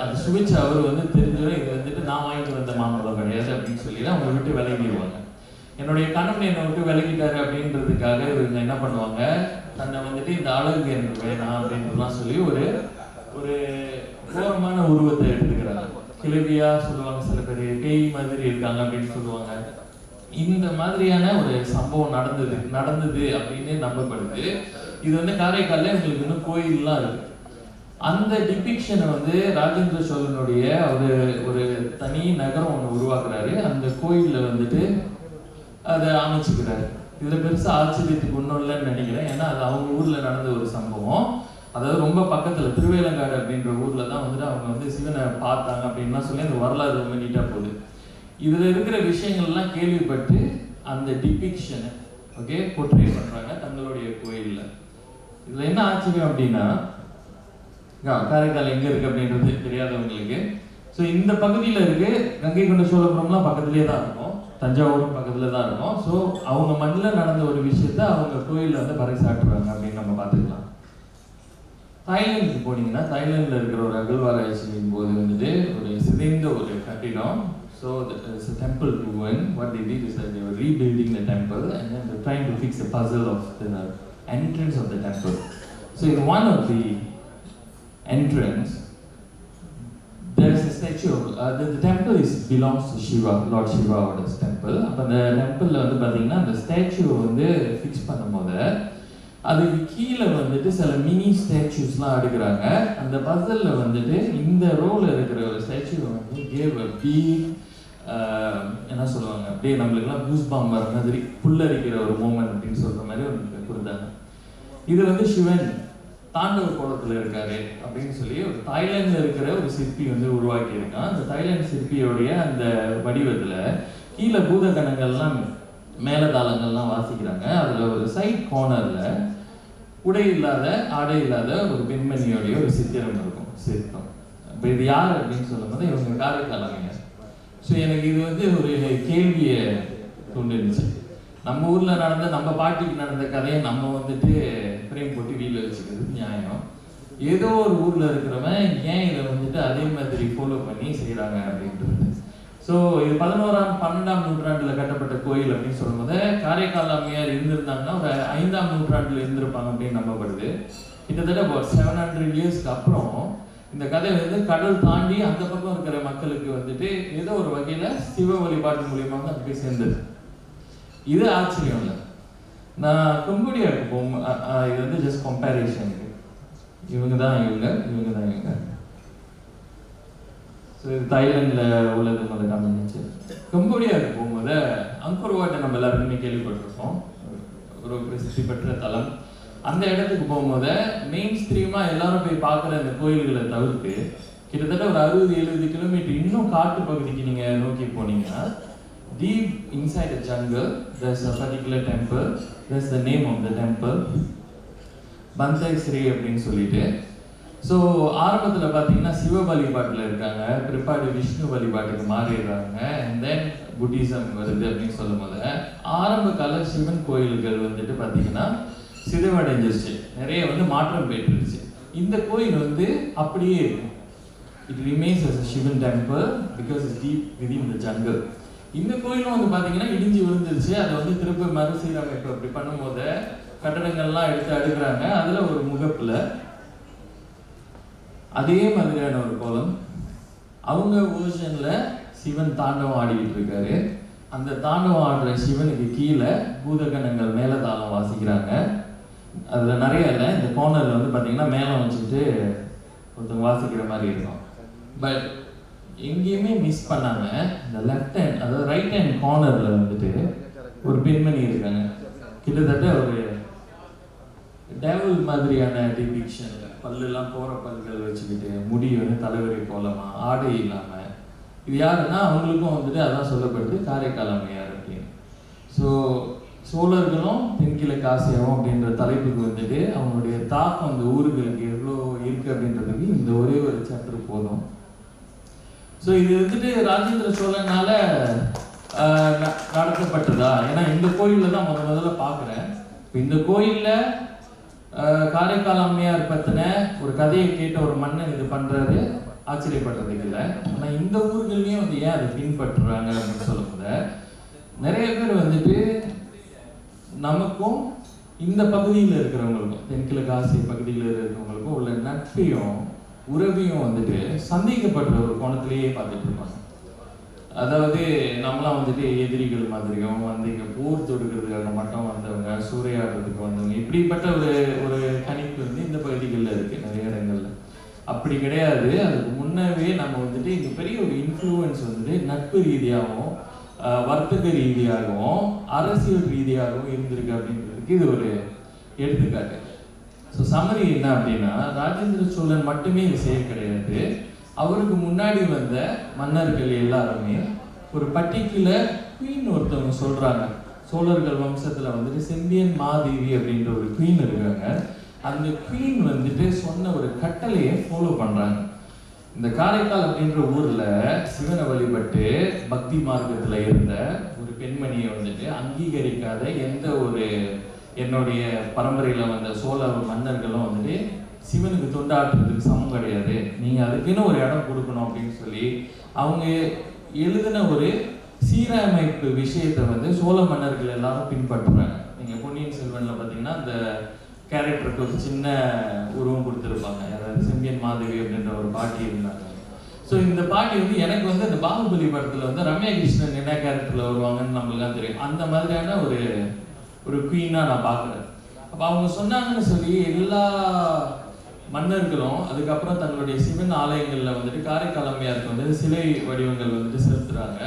அதை சுவிச்சு அவர் வந்து தெரிஞ்சிடும், இது வந்துட்டு நான் வாங்கிட்டு வந்த மாம்பழம் கிடையாது அப்படின்னு சொல்லிட்டு அவங்க விட்டு விலகிடுவாங்க. என்னுடைய கணவன் என்னை விட்டு விலகிட்டாரு அப்படின்றதுக்காக இவங்க என்ன பண்ணுவாங்க, தன்னை வந்துட்டு இந்த அழகு எனக்கு வேணாம் அப்படின்றதுலாம் சொல்லி ஒரு ஒரு கோரமான உருவத்தை எடுத்துக்கிறாங்க. கிழவியா சொல்லுவாங்க, சில பேர் பேய் மாதிரி இருக்காங்க அப்படின்னு சொல்லுவாங்க. இந்த மாதிரியான ஒரு சம்பவம் நடந்தது அப்படின்னு நம்பப்படுது. இது வந்து காரைக்காலில் உங்களுக்கு இன்னும் கோயில்லாம் இருக்கு. அந்த டிபிக்ஷனை வந்து ராஜேந்திர சோழனுடைய ஒரு தனி நகரம் ஒன்று உருவாக்குறாரு. அந்த கோயிலில் வந்துட்டு அதை அமைச்சுக்கிறாரு. இதில் பெருசாக ஆச்சரியத்துக்கு ஒன்றும் இல்லைன்னு நினைக்கிறேன். ஏன்னா அது அவங்க ஊரில் நடந்த ஒரு சம்பவம். அதாவது ரொம்ப பக்கத்தில் திருவேலங்காடு அப்படின்ற ஊரில் தான் வந்துட்டு அவங்க வந்து சிவனை பார்த்தாங்க அப்படின்லாம் சொல்லி அந்த வரலாறு ரொம்ப நீட்டாக போகுது. இதில் இருக்கிற விஷயங்கள்லாம் கேள்விப்பட்டு அந்த டிபிக்ஷனை போர்ட்ரே பண்ணுறாங்க தங்களுடைய கோயிலில். இதில் என்ன ஆச்சரியம் அப்படின்னா, காரைக்கால் எங்கே இருக்குது அப்படின்றது தெரியாதவங்களுக்கு. ஸோ இந்த பகுதியில் இருக்குது. கங்கை கொண்ட சோழபுரம்லாம் பக்கத்துலேயே தான் இருக்கும், தஞ்சாவூரும் பக்கத்தில் தான் இருக்கும். ஸோ அவங்க மண்ணில் நடந்த ஒரு விஷயத்த அவங்க கோயிலில் வந்து பறைசாற்றுறாங்க அப்படின்னு நம்ம பார்த்துக்கலாம். தாய்லாந்துக்கு போனீங்கன்னா தாய்லாந்தில் இருக்கிற ஒரு அகழ்வாராய்ச்சியின் போது வந்துட்டு ஒரு சிதைந்த ஒரு கட்டிடம். So it's a temple ruin. What they did is that they were rebuilding the temple and then they're trying to fix the puzzle of the entrance of the temple. So in one of the entrance, there's a statue of the temple belongs to Shiva, Lord Shiva's temple. அப்போ அந்த டெம்பிளில் வந்து பார்த்தீங்கன்னா அந்த statue வந்து fix பண்ணும் போது அதுக்கு கீழே வந்துட்டு சில மினி ஸ்டாச்சூஸ்லாம் எடுக்கிறாங்க. அந்த பசலில் வந்துட்டு இந்த ரோவில் இருக்கிற ஒரு ஸ்டாச்சு வந்து கேவ் அ பீக் என்ன சொல்லுவாங்க, அப்படியே நம்மளுக்குலாம் கூஸ் பாம் வர மாதிரி புல்லரிக்கிற ஒரு மூமெண்ட் அப்படின்னு சொல்கிற மாதிரி ஒன்று கொடுத்தாங்க. இது வந்து சிவன் தாண்டவ கோலத்தில் இருக்காரு அப்படின்னு சொல்லி ஒரு தாய்லாண்டில் இருக்கிற ஒரு சிற்பி வந்து உருவாக்கியிருக்கான். அந்த தாய்லாந்து சிற்பியோடைய அந்த வடிவத்தில் கீழே பூதகணங்கள்லாம் மேலதாளங்கள்லாம் வாசிக்கிறாங்க. அதில் ஒரு சைட் கார்னரில் உடை இல்லாத ஆடை இல்லாத ஒரு பெண்மணியோடைய ஒரு சித்திரம் இருக்கும், சிற்பம். இப்போ இது யார் அப்படின்னு சொல்லும் போது இவங்க காரைக்கால் அம்மையார். ஸோ எனக்கு இது வந்து ஒரு கேள்வியை கொண்டுருந்துச்சு. நம்ம ஊரில் நடந்த நம்ம பாட்டிக்கு நடந்த கதையை நம்ம வந்துட்டு ஃப்ரேம் போட்டு வீட்டில் வச்சுக்கிறது நியாயம். ஏதோ ஒரு ஊரில் இருக்கிறவன் ஏன் இதை வந்துட்டு அதே மாதிரி ஃபாலோ பண்ணி செய்கிறாங்க அப்படின்றது. ஸோ இது 11ஆம் 12ஆம் நூற்றாண்டில் கட்டப்பட்ட கோயில் அப்படின்னு சொல்லும்போது காரைக்கால் அம்மையார் இருந்திருந்தாங்கன்னா ஒரு 5ஆம் நூற்றாண்டில் இருந்திருப்பாங்க அப்படின்னு நம்பப்படுது. கிட்டத்தட்ட ஒரு 700 இயர்ஸ்க்கு அப்புறம் இந்த கதை வந்து கடல் தாண்டி அந்த பக்கம் இருக்கிற மக்களுக்கு வந்துட்டு ஏதோ ஒரு வகையில் சிவ வழிபாட்டு மூலியமாக அது போய் சேர்ந்தது. இது ஆச்சரியம் இல்லை. நான் கம்போடியாவுக்கு போகும், இது வந்து ஜஸ்ட் கம்பேரிஷனுக்கு. இவங்க தான் இவங்க. ஸோ இது தாய்லாண்டில் உள்ளது முதல்ல காமிச்சு. கம்போடியாவுக்கு போகும்போது அங்கோர் வாட்டை நம்ம எல்லாருக்குமே கேள்விப்பட்டிருக்கோம், ஒரு பிரசித்தி பெற்ற தலம். அந்த இடத்துக்கு போகும்போது மெயின் ஸ்ட்ரீமாக எல்லாரும் போய் பார்க்குற அந்த கோயில்களை தவிர்த்து கிட்டத்தட்ட ஒரு 60-70 கிலோமீட்டர் இன்னும் காட்டு பகுதிக்கு நீங்கள் நோக்கி போனீங்கன்னா deep inside the jungle there's a particular temple. That's the name of the temple, பந்தை ஸ்ரீ அப்படின்னு சொல்லிட்டு. ஸோ ஆரம்பத்தில் பார்த்தீங்கன்னா சிவ வழிபாட்டில் இருக்காங்க, பிற்பாடு விஷ்ணு வழிபாட்டுக்கு மாறிடுறாங்க, அண்ட் தென் புத்திசம் வருது அப்படின்னு சொல்லும் போது ஆரம்ப கால சிவன் கோயில்கள் வந்துட்டு பார்த்தீங்கன்னா சிதைவடைஞ்சிருச்சு, நிறைய வந்து மாற்றம் பெற்றுருச்சு. இந்த கோயில் வந்து அப்படியே இருக்கும். It remains as a Shivan temple because it's deep within the jungle. இந்த கோயிலும் வந்து பார்த்தீங்கன்னா இடிஞ்சு விழுந்துருச்சு. அதை வந்து திருப்பி மறுசீரமைப்பு அப்படி பண்ணும்போது கட்டடங்கள்லாம் எடுத்து அடுக்கிறாங்க. அதில் ஒரு முகப்பில் அதே மாதிரியான ஒரு கோலம் அவங்க வேர்ஷனில் சிவன் தாண்டவம் ஆடிக்கிட்டு இருக்காரு. அந்த தாண்டவம் ஆடுற சிவனுக்கு கீழே பூதகணங்கள் மேலதாளம் வாசிக்கிறாங்க. அதில் நிறைய இல்லை, இந்த கார்னரில் வந்து பார்த்தீங்கன்னா மேலே வச்சுட்டு ஒருத்தவங்க வாசிக்கிற மாதிரி இருக்கும். பட் எங்கேயுமே மிஸ் பண்ணாம இந்த லெஃப்ட் ஹேண்ட், அதாவது ரைட் ஹேண்ட் கார்னரில் வந்துட்டு ஒரு பெண்மணி இருக்காங்க. கிட்டத்தட்ட ஒரு டேவல் மாதிரியான டிபிக்ஷன், பல்லுலாம் போகிற பல்கள் வச்சுக்கிட்டு, முடி வந்து தலைவரி போலமா, ஆடை இல்லாமல். இது யாருன்னா அவங்களுக்கும் வந்துட்டு அதான் சொல்லப்படுது காரைக்கால் அம்மையார் அப்படின்னு. ஸோ சோழர்களும் தென்கிழக்கு ஆசியாவும் அப்படின்ற தலைப்புக்கு வந்துட்டு அவங்களுடைய தாக்கம் அந்த ஊர்களுக்கு எவ்வளோ இருக்குது அப்படின்றதுக்கு இந்த ஒரே ஒரு சாப்டர் போதும். ஸோ இது வந்துட்டு ராஜேந்திர சோழனால நடத்தப்பட்டதா? ஏன்னா இந்த கோயிலில் தான் முதல்ல பார்க்குறேன். இப்போ இந்த கோயிலில் காரைக்கால் அம்மையார் பற்றின ஒரு கதையை கேட்ட ஒரு மன்னன் இது பண்ணுறாரு, ஆச்சரியப்படுறதுக்கு இல்லை. ஆனால் இந்த ஊர்கள்லையும் வந்து ஏன் அதை பின்பற்றுறாங்க அப்படின்னு சொல்லும்போது நிறைய பேர் வந்துட்டு நமக்கும் இந்த பகுதியில் இருக்கிறவங்களுக்கும், தென்கிழக்கு ஆசிய பகுதியில் இருக்கிறவங்களுக்கும் உள்ள நட்பையும் உறவையும் வந்துட்டு சந்தேகப்படுற ஒரு கோணத்திலேயே பார்த்துட்டு இருப்பாங்க. அதாவது நம்மளாம் வந்துட்டு எதிரிகள் மாதிரியும் வந்து இங்கே போர் தொடுக்கிறதுக்காக மட்டும் வந்தவங்க, சூறையாடுறதுக்கு வந்தவங்க, இப்படிப்பட்ட ஒரு கணிப்பு வந்து இந்த பகுதிகளில் இருக்குது நிறைய இடங்கள்ல. அப்படி கிடையாது. அதுக்கு முன்னவே நம்ம வந்துட்டு இங்கே பெரிய ஒரு இன்ஃப்ளூயன்ஸ் வந்துட்டு நட்பு ரீதியாகவும் வர்த்தக ரீதியாகவும் அரசியல் ரீதியாகவும் இருந்திருக்கு அப்படின்றதுக்கு இது ஒரு எடுத்துக்காட்டு. ஸோ சம்மரி என்ன அப்படின்னா, ராஜேந்திர சோழன் மட்டுமே இது செய்ய கிடையாது. அவருக்கு முன்னாடி வந்த மன்னர்கள் எல்லாருமே ஒரு பர்டிகுலர் குவீன் ஒருத்தவங்க சொல்கிறாங்க. சோழர்கள் வம்சத்தில் வந்துட்டு செம்பியன் மாதேவி அப்படின்ற ஒரு குவீன் இருக்காங்க. அந்த குவீன் வந்துட்டு சொன்ன ஒரு கட்டளையை ஃபாலோ பண்ணுறாங்க. இந்த காரைக்கால் அப்படின்ற ஊரில் சிவனை வழிபட்டு பக்தி மார்க்கத்தில் இருந்த ஒரு பெண்மணியை வந்துட்டு அங்கீகரிக்காத எந்த ஒரு என்னுடைய பரம்பரையில் வந்த சோழ மன்னர்களும் வந்துட்டு சிவனுக்கு தொண்டாற்றுறதுக்கு சமம் கிடையாது, நீங்கள் அதுக்குன்னு ஒரு இடம் கொடுக்கணும் அப்படின்னு சொல்லி அவங்க எழுதின ஒரு சீரமைப்பு விஷயத்தை வந்து சோழ மன்னர்கள் எல்லாரும் பின்பற்றுறாங்க. நீங்கள் பொன்னியின் செல்வனில் பார்த்தீங்கன்னா அந்த கேரக்டருக்கு ஒரு சின்ன உருவம் கொடுத்துருப்பாங்க. அதாவது செம்பியன் மாதேவி அப்படின்ற ஒரு பாட்டி இருந்தாங்க. ஸோ இந்த பாட்டி வந்து எனக்கு வந்து அந்த பாகுபலி படத்தில் வந்து ரம்யா கிருஷ்ணன் என்ன கேரக்டரில் வருவாங்கன்னு நம்மளுக்குலாம் தெரியும். அந்த மாதிரியான ஒரு குவீனாக நான் பார்க்குறேன். அப்போ அவங்க சொன்னாங்கன்னு சொல்லி எல்லா மன்னர்களும் அதுக்கப்புறம் தங்களுடைய சிவன் ஆலயங்களில் வந்துட்டு காரைக்கால் அம்மையாருக்கு வந்து சிலை வடிவங்கள் வந்துட்டு செலுத்துறாங்க.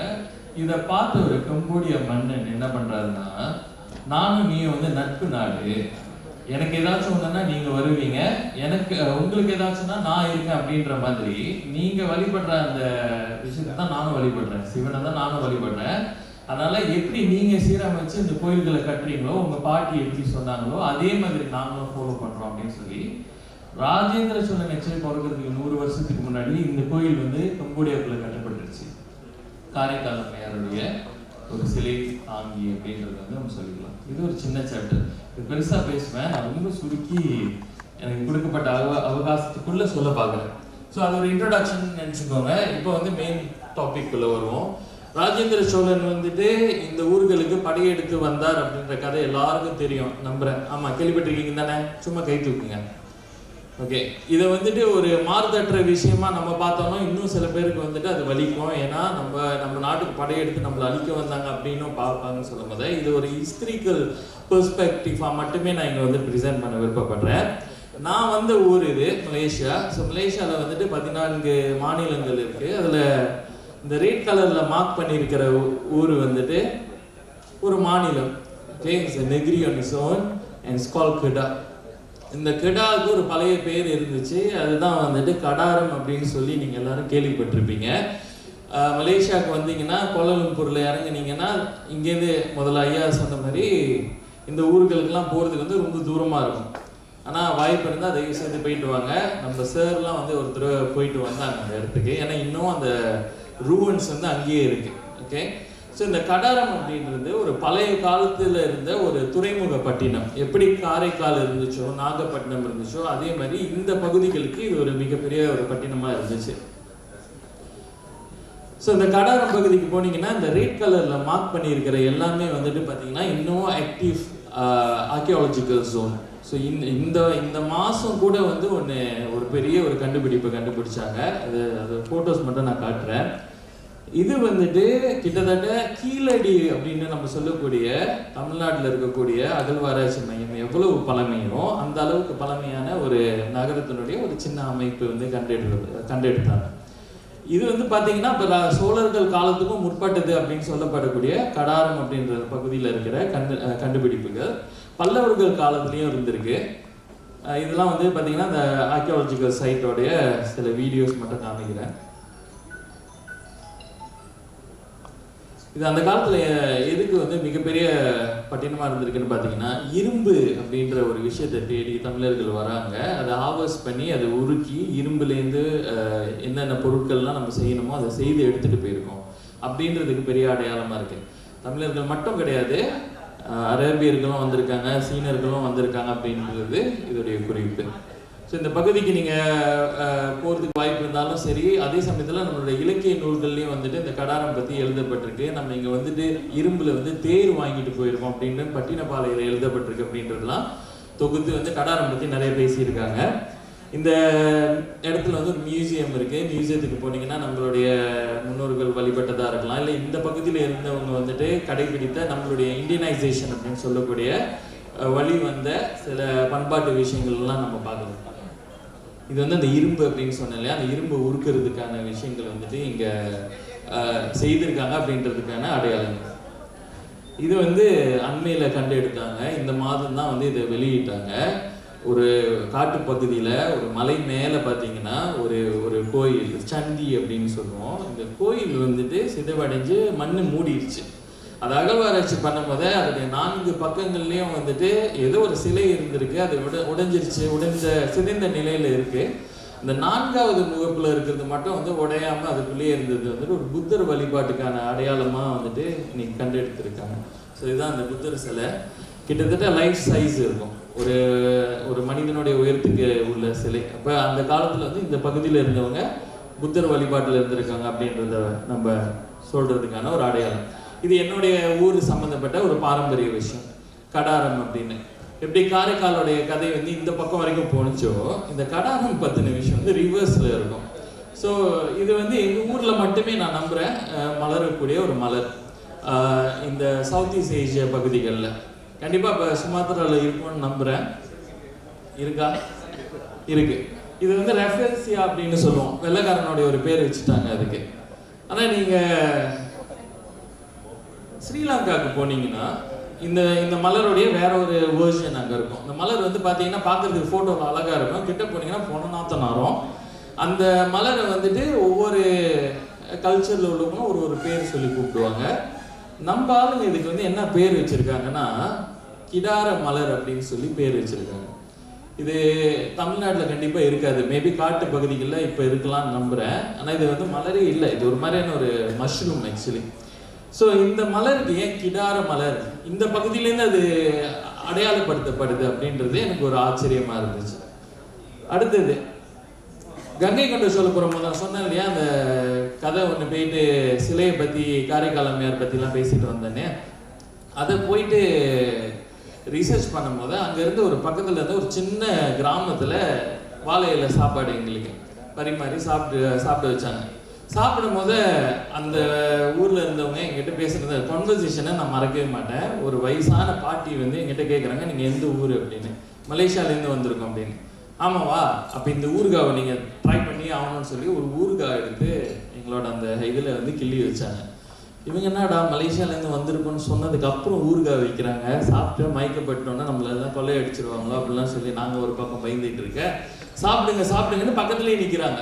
இதை பார்த்த ஒரு கம்போடிய மன்னன் என்ன பண்ணுறாருன்னா, நானும் நீயும் வந்து நட்பு நாடு, எனக்கு ஏதாச்சும் ஒன்றுன்னா நீங்கள் வருவீங்க, எனக்கு உங்களுக்கு ஏதாச்சும்னா நான் இருக்கேன் அப்படின்ற மாதிரி நீங்கள் வழிபடுற அந்த விஷயத்தை தான் நானும் வழிபடுறேன், சிவனை தான் நானும் வழிபடுறேன். அதனால் எப்படி நீங்கள் சீரமைச்சு இந்த கோயில்களை கட்டுறீங்களோ, உங்கள் பாட்டி எப்படி சொன்னாங்களோ அதே மாதிரி நாங்களும் ஃபாலோ பண்ணுறோம் அப்படின்னு சொல்லி ராஜேந்திர சோழன் எச்சரி பிறக்கிறதுக்கு 100 வருஷத்துக்கு முன்னாடி இந்த கோயில் வந்து கம்போடியாவுக்குள்ள கட்டப்பட்டுருச்சு. காரைக்கால் அம்மையாருடைய ஒரு சிலை தாங்கி அப்படின்றது வந்து நம்ம சொல்லிக்கலாம். இது ஒரு சின்ன சாப்டர். இது பெருசாக பேசுவேன், நான் ரொம்ப சுருக்கி எனக்கு கொடுக்கப்பட்ட அவகாசத்துக்குள்ளே சொல்ல பார்க்குறேன். ஸோ அது ஒரு இன்ட்ரோடக்ஷன் நினச்சிக்கோங்க. இப்போ வந்து மெயின் டாபிக்குள்ளே வருவோம். ராஜேந்திர சோழன் வந்துட்டு இந்த ஊர்களுக்கு படையெடுத்து வந்தார் அப்படின்ற கதை எல்லாருக்கும் தெரியும் நம்புறேன். ஆமாம், கேள்விப்பட்டிருக்கீங்க தானே? சும்மா கை தூக்குங்க. ஓகே, இதை வந்துட்டு ஒரு மாறுதற்ற விஷயமா நம்ம பார்த்தோம்னா இன்னும் சில பேருக்கு வந்துட்டு அது வலிக்கும். ஏன்னா நம்ம நாட்டுக்கு படையெடுத்து நம்மளை அழிக்க வந்தாங்க அப்படின்னும் பார்ப்பாங்கன்னு சொல்லும் போது இது ஒரு ஹிஸ்டரிக்கல் பெர்ஸ்பெக்டிவாக மட்டுமே நான் இங்கே வந்து ப்ரெசென்ட் பண்ண விருப்பப்படுறேன். நான் வந்த ஊர் இது மலேசியா. ஸோ மலேசியாவில் வந்துட்டு 14 மாநிலங்கள் இருக்குது. அதில் இந்த ரெட் கலரில் மார்க் பண்ணியிருக்கிற ஊர் வந்துட்டு ஒரு மாநிலம். Okay, Negeri on its own and it's called கெடா. இந்த கெடாவுக்கு ஒரு பழைய பேர் இருந்துச்சு, அதுதான் வந்துட்டு கடாரம் அப்படின்னு சொல்லி நீங்கள் எல்லாரும் கேள்விப்பட்டிருப்பீங்க. மலேசியாவுக்கு வந்தீங்கன்னா கோலாலம்பூரில் இறங்குனீங்கன்னா இங்கேருந்து முதல்ல ஐயா சொன்ன மாதிரி இந்த ஊர்களுக்கெல்லாம் போகிறதுக்கு வந்து ரொம்ப தூரமாக இருக்கும். ஆனால் வாய்ப்பு இருந்தால் தயவு செய்து போயிட்டு வாங்க. நம்ம சார்லாம் வந்து ஒரு தடவை போயிட்டு வந்தாங்க அந்த இடத்துக்கு. ஏன்னா இன்னும் அந்த ரூவன்ஸ் வந்து அங்கேயே இருக்குது. ஓகே, ஸோ இந்த கடாரம் அப்படின்றது ஒரு பழைய காலத்தில் இருந்த ஒரு துறைமுக பட்டினம். எப்படி காரைக்கால் இருந்துச்சோ, நாகப்பட்டினம் இருந்துச்சோ, அதே மாதிரி இந்த பகுதிகளுக்கு இது ஒரு மிகப்பெரிய ஒரு பட்டினமாக இருந்துச்சு. ஸோ இந்த கடாரம் பகுதிக்கு போனீங்கன்னா இந்த ரெட் கலரில் மார்க் பண்ணியிருக்கிற எல்லாமே வந்துட்டு பார்த்தீங்கன்னா இன்னும் ஆக்டிவ் ஆர்கியாலஜிக்கல் ஜோன். ஸோ இந்த மாதம் கூட வந்து ஒரு பெரிய ஒரு கண்டுபிடிப்பை கண்டுபிடிச்சாங்க. அது ஃபோட்டோஸ் மட்டும் நான் காட்டுறேன். இது வந்துட்டு கிட்டத்தட்ட கீழடி அப்படின்னு நம்ம சொல்லக்கூடிய தமிழ்நாட்டில் இருக்கக்கூடிய அகழ்வாராய்ச்சி மையம் எவ்வளவு பழமையோ அந்த அளவுக்கு பழமையான ஒரு நகரத்தினுடைய ஒரு சின்ன அமைப்பு வந்து கண்டெடுத்தாங்க. இது வந்து பார்த்தீங்கன்னா இப்போ சோழர்கள் காலத்துக்கும் முற்பட்டது அப்படின்னு சொல்லப்படக்கூடிய கடாரம் அப்படின்ற பகுதியில் இருக்கிற கண்டுபிடிப்புகள் பல்லவர்கள் காலத்துலேயும் இருந்திருக்கு. இதெல்லாம் வந்து பார்த்தீங்கன்னா இந்த ஆர்கியாலஜிக்கல் சைட்டோடைய சில வீடியோஸ் மட்டும் காமிக்கிறேன். இது அந்த காலத்தில் எதுக்கு வந்து மிகப்பெரிய பட்டினமாக இருந்திருக்குன்னு பார்த்தீங்கன்னா, இரும்பு அப்படின்ற ஒரு விஷயத்தை தேடி தமிழர்கள் வராங்க. அதை ஹார்வெஸ்ட் பண்ணி அதை உருக்கி இரும்புலேருந்து என்னென்ன பொருட்கள்லாம் நம்ம செய்யணுமோ அதை செய்து எடுத்துகிட்டு போயிருக்கோம் அப்படின்றதுக்கு பெரிய அடையாளமாக இருக்குது. தமிழர்கள் மட்டும் கிடையாது, அரேபியர்களும் வந்திருக்காங்க, சீனர்களும் வந்திருக்காங்க அப்படின்றது இதோடைய குறிப்பு. ஸோ இந்த பகுதிக்கு நீங்கள் போகிறதுக்கு வாய்ப்பு இருந்தாலும் சரி, அதே சமயத்தில் நம்மளுடைய இலக்கிய நூல்கள்லையும் வந்துட்டு இந்த கடாரம் பற்றி எழுதப்பட்டிருக்கு. நம்ம இங்கே வந்துட்டு இரும்பில் வந்து தேர் வாங்கிட்டு போயிருக்கோம் அப்படின்னு பட்டினப்பாளையில் எழுதப்பட்டிருக்கு அப்படின்றதுலாம் தொகுத்து வந்து கடாரம் பற்றி நிறைய பேசியிருக்காங்க. இந்த இடத்துல வந்து ஒரு மியூசியம் இருக்குது. மியூசியத்துக்கு போனீங்கன்னா நம்மளுடைய முன்னோர்கள் வழிபட்டதாக இருக்கலாம், இல்லை இந்த பகுதியில் இருந்தவங்க வந்துட்டு கடைபிடித்த நம்மளுடைய இண்டியனைசேஷன் அப்படின்னு சொல்லக்கூடிய வழி வந்த சில பண்பாட்டு விஷயங்கள்லாம் நம்ம பார்க்கலாம். இது வந்து அந்த இரும்பு அப்படின்னு சொன்னேன் இல்லையா, அந்த இரும்பு உருக்கிறதுக்கான விஷயங்கள் வந்துட்டு இங்கே செய்திருக்காங்க அப்படின்றதுக்கான அடையாளம். இது வந்து அண்மையில் கண்டு எடுத்தாங்க. இந்த மாதம் தான் வந்து இதை வெளியிட்டாங்க. ஒரு காட்டுப்பகுதியில் ஒரு மலை மேலே பார்த்தீங்கன்னா ஒரு கோயில், சண்டி அப்படின்னு சொல்லுவோம். இந்த கோயில் வந்துட்டு சிதைவடைஞ்சு மண் மூடிடுச்சு. அது அகழ்வாராய்ச்சி பண்ணும்போது அதோடைய 4 பக்கங்கள்லேயும் வந்துட்டு ஏதோ ஒரு சிலை இருந்திருக்கு. அது சிதைந்த நிலையில் இருக்குது. இந்த 4வது முகப்பில் இருக்கிறது மட்டும் வந்து உடையாமல் அதுக்குள்ளேயே இருந்தது வந்துட்டு ஒரு புத்தர் வழிபாட்டுக்கான அடையாளமாக வந்துட்டு இன்னைக்கு கண்டெடுத்திருக்காங்க. ஸோ இதுதான் அந்த புத்தர் சிலை. கிட்டத்தட்ட லைஃப் சைஸ் இருக்கும், ஒரு மனிதனுடைய உயரத்துக்கு உள்ள சிலை. அப்போ அந்த காலத்தில் வந்து இந்த பகுதியில் இருந்தவங்க புத்தர் வழிபாட்டில் இருந்திருக்காங்க அப்படின்றத நம்ம சொல்கிறதுக்கான ஒரு அடையாளம். இது என்னுடைய ஊர் சம்மந்தப்பட்ட ஒரு பாரம்பரிய விஷயம், கடாரம் அப்படின்னு. எப்படி காரைக்காலுடைய கதை வந்து இந்த பக்கம் வரைக்கும் போணுச்சோ, இந்த கடாரம் பற்றின விஷயம் வந்து ரிவர்ஸில் இருக்கும். ஸோ இது வந்து எங்கள் ஊரில் மட்டுமே நான் நம்புகிறேன் மலரக்கூடிய ஒரு மலர். இந்த சவுத் ஈஸ்ட் ஏஷியா பகுதிகளில் கண்டிப்பாக இப்போ சுமாத்திராவில் இருக்கும்னு நம்புகிறேன். இருக்கா? இருக்கு. இது வந்து ரெஃபரன்சியா அப்படின்னு சொல்லுவோம். வெள்ளைக்காரனுடைய ஒரு பேர் வச்சுட்டாங்க அதுக்கு. ஆனால் நீங்கள் ஸ்ரீலங்காவுக்கு போனீங்கன்னா இந்த மலருடைய வேற ஒரு வேர்ஷன் அங்கே இருக்கும். இந்த மலர் வந்து பார்த்தீங்கன்னா பார்க்குறதுக்கு ஃபோட்டோவில் அழகாக இருக்கும். கிட்ட போனீங்கன்னா பொன்னநாத்தம் நாரும். அந்த மலரை வந்துட்டு ஒவ்வொரு கல்ச்சரில் உள்ளவங்களும் ஒரு பேர் சொல்லி கூப்பிடுவாங்க. நம்ம ஆளுங்க இதுக்கு வந்து என்ன பேர் வச்சுருக்காங்கன்னா கிடார மலர் அப்படின்னு சொல்லி பேர் வச்சுருக்காங்க. இது தமிழ்நாட்டில் கண்டிப்பாக இருக்காது, மேபி காட்டு பகுதிகளில் இப்போ இருக்கலாம்னு நம்புகிறேன். ஆனால் இது வந்து மலரே இல்லை, இது ஒரு மாதிரியான ஒரு மஷ்ரூம் ஆக்சுவலி. ஸோ இந்த மலருக்கு ஏன் கிடார மலர் இந்த பகுதியிலேருந்து அது அடையாளப்படுத்தப்படுது அப்படின்றது எனக்கு ஒரு ஆச்சரியமாக இருந்துச்சு. அடுத்தது கங்கை கொண்ட சோழபுரம் தான் சொன்னேன் இல்லையா, அந்த கதை ஒன்று போயிட்டு சிலையை பற்றி காரைக்கால் அம்மையார் பற்றிலாம் பேசிட்டு வந்தேனே, அதை போயிட்டு ரிசர்ச் பண்ணும்போது அங்கேருந்து ஒரு பக்கத்தில் இருந்து ஒரு சின்ன கிராமத்தில் வாழை இலை சாப்பாடு எங்களுக்கு பரிமாறி சாப்பிட்டு வச்சாங்க. சாப்பிடும் போது அந்த ஊரில் இருந்தவங்க எங்கிட்ட பேசுகிறத கான்வர்சேஷனை நான் மறக்கவே மாட்டேன். ஒரு வயசான பாட்டி வந்து எங்கிட்ட கேட்குறாங்க, நீங்கள் எந்த ஊர் அப்படின்னு. மலேசியாவிலேருந்து வந்திருக்கோம் அப்படின்னு. ஆமாவா, அப்போ இந்த ஊறுகாவை நீங்கள் ட்ரை பண்ணி ஆகணும்னு சொல்லி ஒரு ஊறுகாய் எடுத்து எங்களோட அந்த இதில் வந்து கிள்ளி வச்சாங்க. இவங்க என்னடா மலேசியாவிலேருந்து வந்திருக்கோன்னு சொன்னதுக்கு அப்புறம் ஊறுகாய் வைக்கிறாங்க, சாப்பிட்டு மயக்கப்பட்டோன்னா நம்மள எல்லாம் கொள்ளை அடிச்சிருவாங்களோ அப்படிலாம் சொல்லி நாங்கள் ஒரு பக்கம் பயந்துட்டு இருக்கேன். சாப்பிடுங்கன்னு பக்கத்துலேயே நிற்கிறாங்க.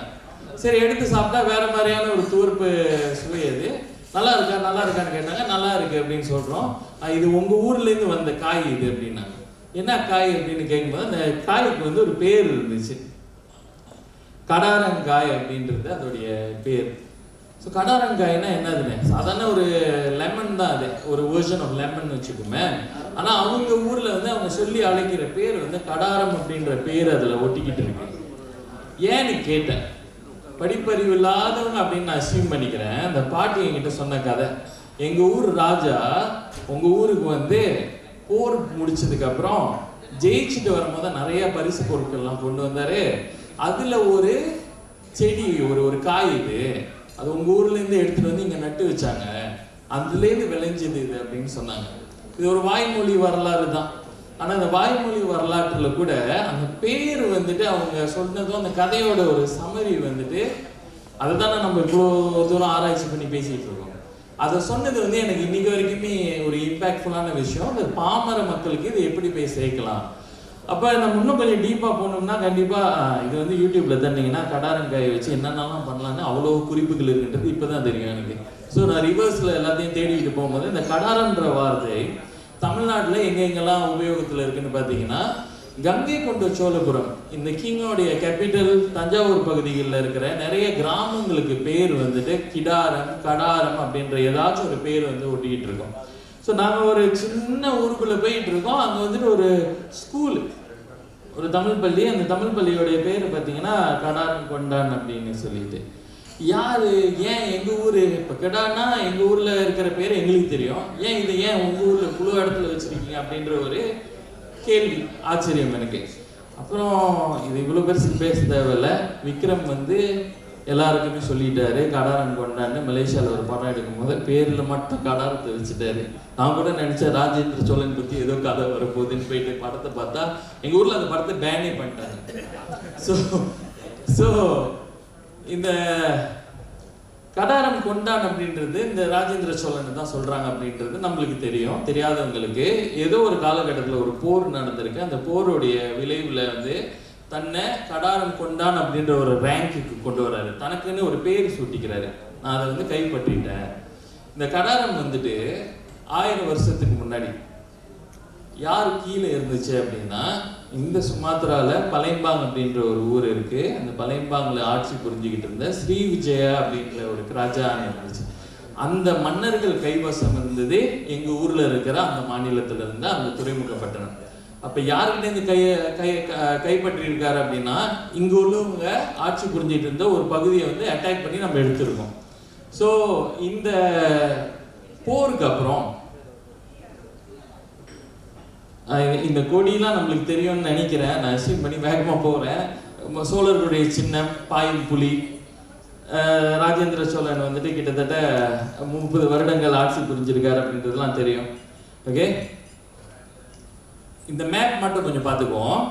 சரி, எடுத்து சாப்பிட்டா வேற மாதிரியான ஒரு தூர்ப்பு சுவை. அது நல்லா இருக்கான்னு கேட்டாங்க. நல்லா இருக்கு அப்படின்னு சொல்கிறோம். இது உங்கள் ஊர்லேருந்து வந்த காய் இது அப்படின்னாங்க. என்ன காய் அப்படின்னு கேட்கும்போது அந்த காய்க்கு வந்து ஒரு பேர் இருந்துச்சு, கடாரங்காய் அப்படின்றது அதோடைய பேர். ஸோ கடாரங்காய்னா என்னதுன்னு, சாதாரண ஒரு லெமன் தான், அது ஒரு வேர்ஷன் ஆஃப் லெமன் வச்சுக்கோமே. ஆனால் அவங்க ஊரில் வந்து அவங்க சொல்லி அழைக்கிற பேர் வந்து கடாரம் அப்படின்ற பேர் அதில் ஒட்டிக்கிட்டு இருக்கு. ஏன்னு கேட்டேன். படிப்பறிவு இல்லாதவங்க அப்படின்னு நான் அசியூம் பண்ணிக்கிறேன். அந்த பாட்டி என்கிட்ட சொன்ன கதை, எங்கள் ஊர் ராஜா உங்கள் ஊருக்கு வந்து போர் முடிச்சதுக்கு அப்புறம் ஜெயிச்சுட்டு வரும்போது நிறைய பரிசு பொருட்கள்லாம் கொண்டு வந்தாரு. அதில் ஒரு செடி, ஒரு காய், அது உங்கள் ஊர்லேருந்து எடுத்துகிட்டு வந்து இங்கே நட்டு வச்சாங்க, அதுலேருந்து விளைஞ்சது இது அப்படின்னு சொன்னாங்க. இது ஒரு வாய்மொழி வரலாறு தான். ஆனால் அந்த வாய்மொழி வரலாற்றில் கூட அந்த பேர் வந்துட்டு அவங்க சொன்னதும் அந்த கதையோட ஒரு சமரி வந்துட்டு அதை தானே நம்ம இவ்வளோ தூரம் ஆராய்ச்சி பண்ணி பேசிகிட்டு இருக்கோம். அதை சொன்னது வந்து எனக்கு இன்னைக்கு வரைக்குமே ஒரு இம்பேக்ட்ஃபுல்லான விஷயம். அந்த பாமர மக்களுக்கு இது எப்படி போய் சேர்க்கலாம். அப்போ நம்ம இன்னும் கொஞ்சம் டீப்பாக போனோம்னா கண்டிப்பாக இது வந்து யூடியூப்பில் தந்தீங்கன்னா கடாரங்காயை வச்சு என்னென்னலாம் பண்ணலான்னு அவ்வளோ குறிப்புகள் இருக்குன்றது இப்போ தான் தெரியும் எனக்கு. ஸோ நான் ரிவர்ஸில் எல்லாத்தையும் தேடிக்கிட்டு போகும்போது இந்த கடாரன்ற வார்த்தை தமிழ்நாட்டில் எங்கெங்கெல்லாம் உபயோகத்தில் இருக்குன்னு பார்த்தீங்கன்னா, கங்கை கொண்ட சோழபுரம் இந்த கிங்கோடைய கேபிட்டல் தஞ்சாவூர் பகுதிகளில் இருக்கிற நிறைய கிராமங்களுக்கு பேர் வந்துட்டு கிடாரம், கடாரம் அப்படின்ற ஏதாச்சும் ஒரு பேர் வந்து ஒட்டிக்கிட்டு இருக்கோம். ஸோ நாங்கள் ஒரு சின்ன ஊருக்குள்ளே போயிட்டு இருக்கோம். அங்கே வந்துட்டு ஒரு ஸ்கூல், ஒரு தமிழ் பள்ளி. அந்த தமிழ் பள்ளியோடைய பேர் பார்த்தீங்கன்னா கடாரம் கொண்டான் அப்படின்னு சொல்லிட்டு. யார், ஏன் எங்கள் ஊர், இப்போ கெடானா எங்கள் ஊரில் இருக்கிற பேர் எங்களுக்கு தெரியும், ஏன் இது ஏன் உங்கள் ஊரில் புழு இடத்துல வச்சுருக்கீங்க அப்படின்ற ஒரு கேள்வி, ஆச்சரியம் எனக்கு. அப்புறம் இது இவ்வளோ பெருசு பேச தேவையில்லை. விக்ரம் வந்து எல்லாருக்குமே சொல்லிட்டாரு கடாரம் கொண்டான்னு. மலேசியாவில் ஒரு படம் எடுக்கும் போது பேரில் மட்டும் கடாரத்தை வச்சுட்டாரு. நான் கூட நினச்சேன் ராஜேந்திர சோழன் பற்றி ஏதோ கதை வரப்போகுதுன்னு போயிட்டு படத்தை பார்த்தா எங்கள் ஊரில் அந்த படத்தை பேனே பண்ணிட்டாங்க. ஸோ இந்த கடாரம் கொண்டான் அப்படின்றது இந்த ராஜேந்திர சோழன் தான் சொல்றாங்க அப்படின்றது நம்மளுக்கு தெரியும். தெரியாதவங்களுக்கு ஏதோ ஒரு காலகட்டத்தில் ஒரு போர் நடந்திருக்கு. அந்த போருடைய விளைவில் வந்து தன்னை கடாரம் கொண்டான் அப்படின்ற ஒரு ரேங்க்குக்கு கொண்டு வர்றாரு. தனக்குன்னு ஒரு பேர் சூட்டிக்கிறாரு. நான் அதை வந்து கைப்பற்றிட்டேன். இந்த கடாரம் வந்துட்டு 1000 வருஷத்துக்கு முன்னாடி யார் கீழே இருந்துச்சு அப்படின்னா, இந்த சுமாத்ராவில் பலைம்பாங் அப்படின்ற ஒரு ஊர் இருக்கு. அந்த பலைம்பாங்கில் ஆட்சி புரிஞ்சுக்கிட்டு இருந்த ஸ்ரீ விஜயா அப்படின்ற ஒரு ராஜா இருந்துச்சு. அந்த மன்னர்கள் கைவசம் இருந்தது எங்கள் ஊரில் இருக்கிற அந்த மாநிலத்தில் இருந்த அந்த துறைமுகப்பட்டணம். அப்போ யாருக்கிட்டேருந்து கைப்பற்றியிருக்காரு அப்படின்னா, இங்கே உள்ளவங்க ஆட்சி புரிஞ்சிட்டு இருந்த ஒரு பகுதியை வந்து அட்டாக் பண்ணி நம்ம எடுத்திருக்கோம். ஸோ இந்த போருக்கு அப்புறம் இந்த கொடியெலாம் நம்மளுக்கு தெரியும்னு நினைக்கிறேன். நான் அசீவ் பண்ணி வேகமாக போகிறேன். சோழர்களுடைய சின்னம் பாயும் புலி. ராஜேந்திர சோழன் வந்துட்டு கிட்டத்தட்ட 30 வருடங்கள் ஆட்சி புரிஞ்சிருக்காரு அப்படின்றதுலாம் தெரியும். ஓகே, இந்த மேப் மட்டும் கொஞ்சம் பார்த்துக்குவோம்.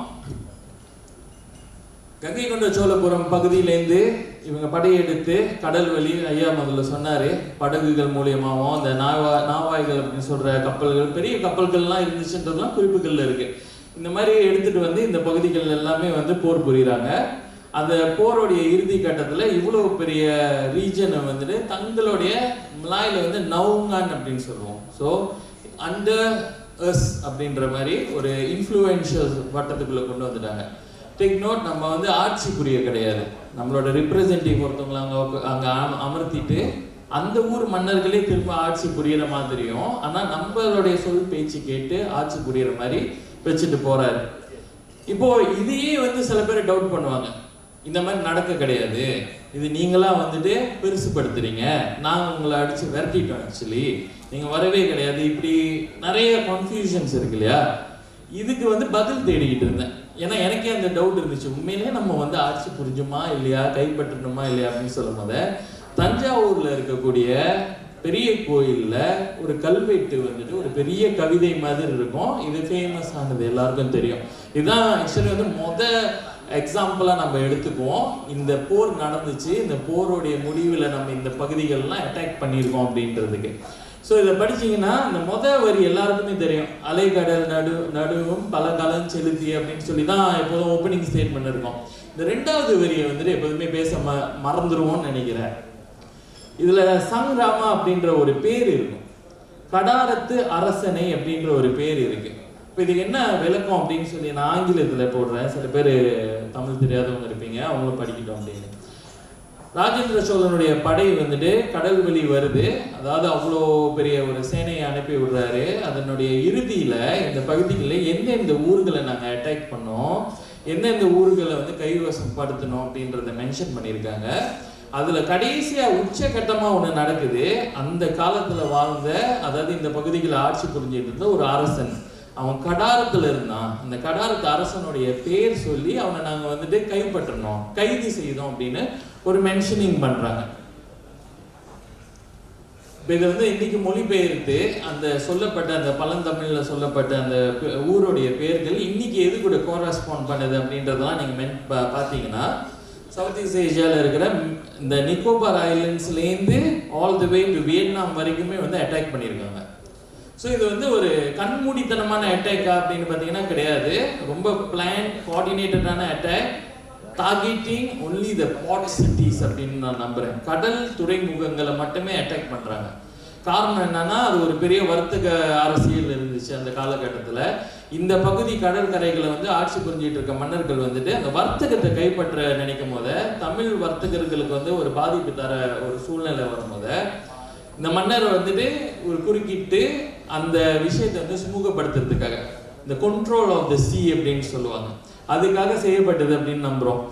கங்கை கொண்ட சோழபுரம் பகுதியிலேருந்து இவங்க படையெடுத்து கடல் வழி, ஐயா முதல்ல சொன்னார், படகுகள் மூலியமாகவும் அந்த நாவாய்கள் அப்படின்னு சொல்கிற கப்பல்கள், பெரிய கப்பல்கள்லாம் இருந்துச்சுன்றதுலாம் குறிப்புகளில் இருக்குது. இந்த மாதிரி எடுத்துகிட்டு வந்து இந்த பகுதிகள் எல்லாமே வந்து போர் புரிகிறாங்க. அந்த போருடைய இறுதி கட்டத்தில் இவ்வளோ பெரிய ரீஜனை வந்துட்டு தங்களுடைய மலாயில் வந்து நவுங்கான் அப்படின்னு சொல்லுவோம். ஸோ அண்டர் எஸ் அப்படின்ற மாதிரி ஒரு இன்ஃப்ளூயன்ஷியல் வட்டத்துக்குள்ளே கொண்டு வந்துட்டாங்க. டேக் நோட், நம்ம வந்து ஆட்சி புரிய கிடையாது. நம்மளோட ரிப்ரசன்டேட்டிவ் ஒருத்தவங்களை அங்கே அமர்த்திட்டு அந்த ஊர் மன்னர்களே திரும்ப ஆட்சி புரியிற மாதிரியும், ஆனால் நம்மளுடைய சொல் பேச்சு கேட்டு ஆட்சி புரியிற மாதிரி வச்சுட்டு போறாரு. இப்போ இதையே வந்து சில பேர் டவுட் பண்ணுவாங்க, இந்த மாதிரி நடக்க கிடையாது, இது நீங்களா வந்துட்டு பெருசுப்படுத்துறீங்க, நாங்கள் உங்களை அடிச்சு விரட்டிட்டோம், ஆக்சுவலி நீங்கள் வரவே கிடையாது, இப்படி நிறைய கன்ஃபியூஷன்ஸ் இருக்கு இல்லையா. இதுக்கு வந்து பதில் தேடிக்கிட்டு இருந்தேன். ஏன்னா எனக்கே அந்த டவுட் இருந்துச்சு, உண்மையிலேயே நம்ம வந்து ஆட்சி புரிஞ்சுமா இல்லையா, கைப்பற்றணுமா இல்லையா அப்படின்னு சொல்லும் போது, தஞ்சாவூர்ல இருக்கக்கூடிய பெரிய கோயில்ல ஒரு கல்வெட்டு வந்துட்டு ஒரு பெரிய கவிதை மாதிரி இருக்கும். இது ஃபேமஸ் ஆனது, எல்லாருக்கும் தெரியும். இதுதான் ஆக்சுவலி வந்து எக்ஸாம்பிளா நம்ம எடுத்துக்குவோம். இந்த போர் நடந்துச்சு, இந்த போருடைய முடிவில் நம்ம இந்த பகுதிகள்லாம் அட்டாக் பண்ணியிருக்கோம் அப்படின்றதுக்கு. ஸோ இதை படிச்சீங்கன்னா இந்த வரி எல்லாருக்குமே தெரியும், அலைக்கடல் நடுவும் பல காலம் செலுத்தி அப்படின்னு சொல்லி தான் எப்போதும் ஓப்பனிங் ஸ்டேட்மெண்ட் இருக்கும். இந்த 2வது வரியை வந்துட்டு எப்போதுமே பேச மறந்துடுவோம்னு நினைக்கிறேன். இதுல சங்ராமா அப்படின்ற ஒரு பேர் இருக்கும், கடாரத்து அரசனை அப்படின்ற ஒரு பேர் இருக்கு. இப்போ இதுக்கு என்ன விளக்கம் அப்படின்னு சொல்லி நான் ஆங்கிலத்தில் போடுறேன், சில பேர் தமிழ் தெரியாதவங்க இருப்பீங்க, அவங்களும் படிக்கட்டும் அப்படின்னு. ராஜேந்திர சோழனுடைய படை வந்துட்டு கடல் வழி வருது, அதாவது அவ்வளோ பெரிய ஒரு சேனையை அனுப்பி விடுறாரு. அதனுடைய இறுதியில் இந்த பகுதிகளில் எந்தெந்த ஊர்களை நாங்கள் அட்டாக் பண்ணோம், எந்தெந்த ஊர்களை வந்து கைவசப்படுத்தணும் அப்படின்றத மென்ஷன் பண்ணியிருக்காங்க. அதில் கடைசியாக உச்சகட்டமாக ஒன்று நடக்குது. அந்த காலத்தில் வாழ்ந்த, அதாவது இந்த பகுதிகளை ஆட்சி புரிஞ்சிட்டு இருந்த ஒரு அரசன், அவன் கடாரத்தில் இருந்தான். அந்த கடாரத்து அரசனுடைய பேர் சொல்லி அவனை நாங்கள் வந்துட்டு கைப்பற்றணும், கைது செய்தோம் அப்படின்னு ஒரு மென்ஷனிங் பண்ணுறாங்க. இப்போ இதை வந்து இன்னைக்கு மொழிபெயர்த்து அந்த சொல்லப்பட்ட அந்த பழந்தமிழில் சொல்லப்பட்ட அந்த ஊருடைய பேர்கள் இன்னைக்கு எது கூட கோரஸ்பாண்ட் பண்ணுது அப்படின்றதெல்லாம் நீங்கள் பார்த்தீங்கன்னா, சவுத் ஈஸ்ட் ஏஷியாவில் இருக்கிற இந்த நிக்கோபார் ஐலண்ட்ஸ்லேருந்து all the way to Vietnam வரைக்குமே வந்து அட்டாக் பண்ணியிருக்காங்க. ஸோ இது வந்து ஒரு கண்மூடித்தனமான அட்டாக்கா அப்படின்னு பார்த்தீங்கன்னா கிடையாது. ரொம்ப பிளான் கோஆர்டினேட்டடான attack, targeting only the port cities அப்படின்னு நான் நம்புகிறேன். கடல் துறைமுகங்களை மட்டுமே அட்டாக் பண்ணுறாங்க. காரணம் என்னன்னா, அது ஒரு பெரிய வர்த்தக அரசியல் இருந்துச்சு அந்த காலகட்டத்தில். இந்த பகுதி கடற்கரைகளை வந்து ஆட்சி புரிஞ்சிட்டு இருக்க மன்னர்கள் வந்துட்டு அந்த வர்த்தகத்தை கைப்பற்ற நினைக்கும் போது, தமிழ் வர்த்தகர்களுக்கு வந்து ஒரு பாதிப்பு தர ஒரு சூழ்நிலை வரும்போது, இந்த மன்னர் வந்துட்டு ஒரு குறுக்கிட்டு அந்த விஷயத்தை வந்து சுமூகப்படுத்துறதுக்காக, இந்த கண்ட்ரோல் ஆஃப் த சீ அப்படின்னு சொல்லுவாங்க, அதுக்காக செய்யப்பட்டது அப்படின்னு நம்புகிறோம்.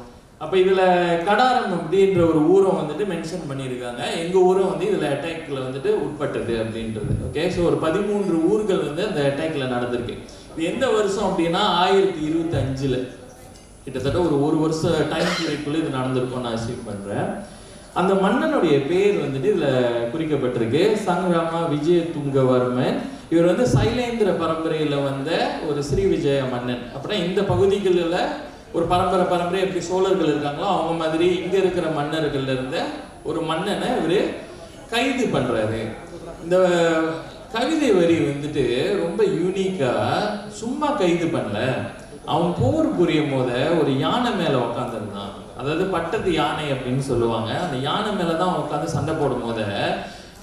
அப்போ இதில் கடாரம் அப்படின்ற ஒரு ஊரை வந்துட்டு மென்ஷன் பண்ணியிருக்காங்க. எங்கள் ஊரும் வந்து இதில் அட்டாக்ல வந்துட்டு உட்பட்டது அப்படின்றது. ஓகே, ஸோ ஒரு 13 ஊர்கள் வந்து அந்த அட்டாக்ல நடந்திருக்கு. இது எந்த வருஷம் அப்படின்னா 1025, கிட்டத்தட்ட ஒரு வருஷ டைம் பீரியட்குள்ளே இது நடந்திருக்கும் நான் அசீவ் பண்ணுறேன். அந்த மன்னனுடைய பேர் வந்துட்டு இதில் குறிக்கப்பட்டிருக்கு, சங்கராமா விஜயதுங்கவர்மன். இவர் வந்து சைலேந்திர பரம்பரையில் வந்த ஒரு ஸ்ரீ விஜய மன்னன். அப்படின்னா இந்த பகுதிகளில் ஒரு பரம்பரை எப்படி சோழர்கள் இருக்காங்களோ அவங்க மாதிரி இங்க இருக்கிற மன்னர்கள் இருந்த ஒரு மன்னனை இவரு கைது பண்றாரு. இந்த கவிதை வரி வந்துட்டு ரொம்ப யூனிக்கா, சும்மா கைது பண்ணல, அவன் போர் புரியும் போத ஒரு யானை மேல உட்காந்துருந்தான். அதாவது பட்டத்து யானை அப்படின்னு சொல்லுவாங்க. அந்த யானை மேலதான் அவன் உட்காந்து சண்டை போடும் போத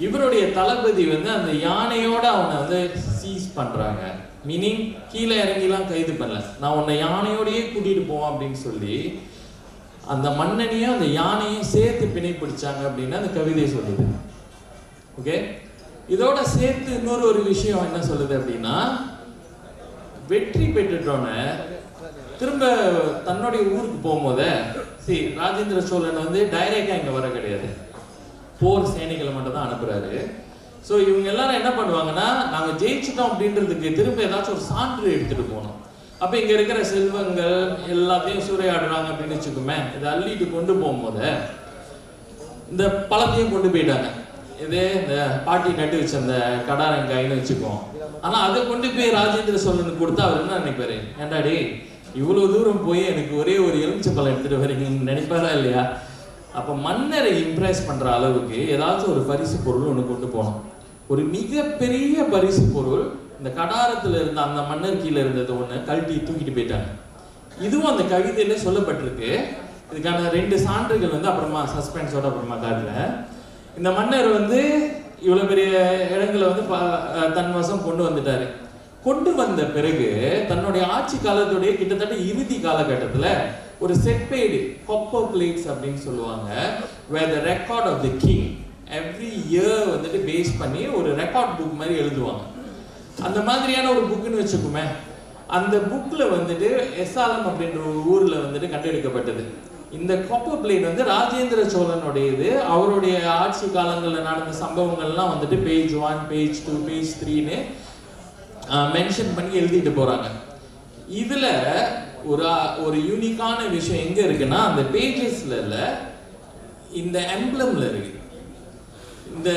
இவருடைய தளபதி வந்து அந்த யானையோட அவனை வந்து சீஸ் பண்றாங்க. மீனிங் கீழே இறங்கிலாம் கைது பண்ணல, நான் உன்னை யானையோடையே கூட்டிட்டு போவான் அப்படின்னு சொல்லி அந்த மன்னனையும் அந்த யானையும் சேர்த்து பிணை பிடிச்சாங்க அப்படின்னு அந்த கவிதை சொல்லுது. ஓகே, இதோட சேர்த்து இன்னொரு விஷயம் என்ன சொல்லுது அப்படின்னா, வெற்றி பெற்றுட்டோன்னு திரும்ப தன்னுடைய ஊருக்கு போகும்போது, ராஜேந்திர சோழன் வந்து டைரக்டா இங்க வர கிடையாது, போர் சேனைகளை மட்டும் தான் அனுப்புறாரு. ஸோ இவங்க எல்லாரும் என்ன பண்ணுவாங்கன்னா, நாங்கள் ஜெயிச்சிட்டோம் அப்படின்றதுக்கு திரும்ப ஏதாச்சும் ஒரு சான்று எடுத்துட்டு போகணும். அப்போ இங்கே இருக்கிற செல்வங்கள் எல்லாத்தையும் சூறையாடுறாங்க அப்படின்னு வச்சுக்கோமே, இதை அள்ளிட்டு கொண்டு போகும்போது இந்த பழத்தையும் கொண்டு போயிட்டாங்க. இதே இந்த பாட்டி நட்டு வச்ச அந்த கடாரங்காயின்னு வச்சுக்குவோம். ஆனால் அதை கொண்டு போய் ராஜேந்திர சோழனுக்கு கொடுத்தா அவர் என்ன நினைப்பாரு, ஏண்டாடி இவ்வளோ தூரம் போய் எனக்கு ஒரே ஒரு எலுமிச்சம்பழம் எடுத்துட்டு வரீங்கன்னு நினைப்பாரா இல்லையா? அப்போ மன்னரை இம்ப்ரெஸ் பண்ணுற அளவுக்கு ஏதாச்சும் ஒரு பரிசு பொருள் ஒன்று கொண்டு போனோம். ஒரு மிகப்பெரிய பரிசு பொருள் இந்த கடாரத்தில் இருந்த அந்த மன்னர் கீழே இருந்தது ஒன்று கழட்டி தூக்கிட்டு போயிட்டாங்க. இதுவும் அந்த கவிதையில சொல்லப்பட்டிருக்கு. இதுக்கான 2 சான்றுகள் வந்து அப்புறமா சஸ்பென்ஸோட அப்புறமா காட்டுறேன். இந்த மன்னர் வந்து இவ்வளோ பெரிய இடங்களை வந்து தன் வசம் கொண்டு வந்துட்டாரு. கொண்டு வந்த பிறகு தன்னுடைய ஆட்சி காலத்துடைய கிட்டத்தட்ட இறுதி காலகட்டத்தில் ஒரு செட்பேடு, காப்பர் பிளேட்ஸ் அப்படின்னு சொல்லுவாங்க, where the record of the king every year வந்துட்டு பேஸ் பண்ணி ஒரு ரெக்கார்ட் புக் மாதிரி எழுதுவாங்க. அந்த மாதிரியான ஒரு புக்குன்னு வச்சுக்குமே. அந்த புக்கில் வந்துட்டு எஸ்ஆலம் அப்படின்ற ஒரு ஊரில் வந்துட்டு கண்டெடுக்கப்பட்டது. இந்த காப்பர் பிளேட் வந்து ராஜேந்திர சோழனுடையது. அவருடைய ஆட்சி காலங்களில் நடந்த சம்பவங்கள்லாம் வந்துட்டு பேஜ் 1, பேஜ் 2, பேஜ் 3ன்னு மென்ஷன் பண்ணி எழுதிட்டு போகிறாங்க. இதில் ஒரு யூனிக்கான விஷயம் எங்கே இருக்குன்னா, அந்த பேஜஸ்ல இல்லை, இந்த எம்ப்ளம்ல இருக்கு. இந்த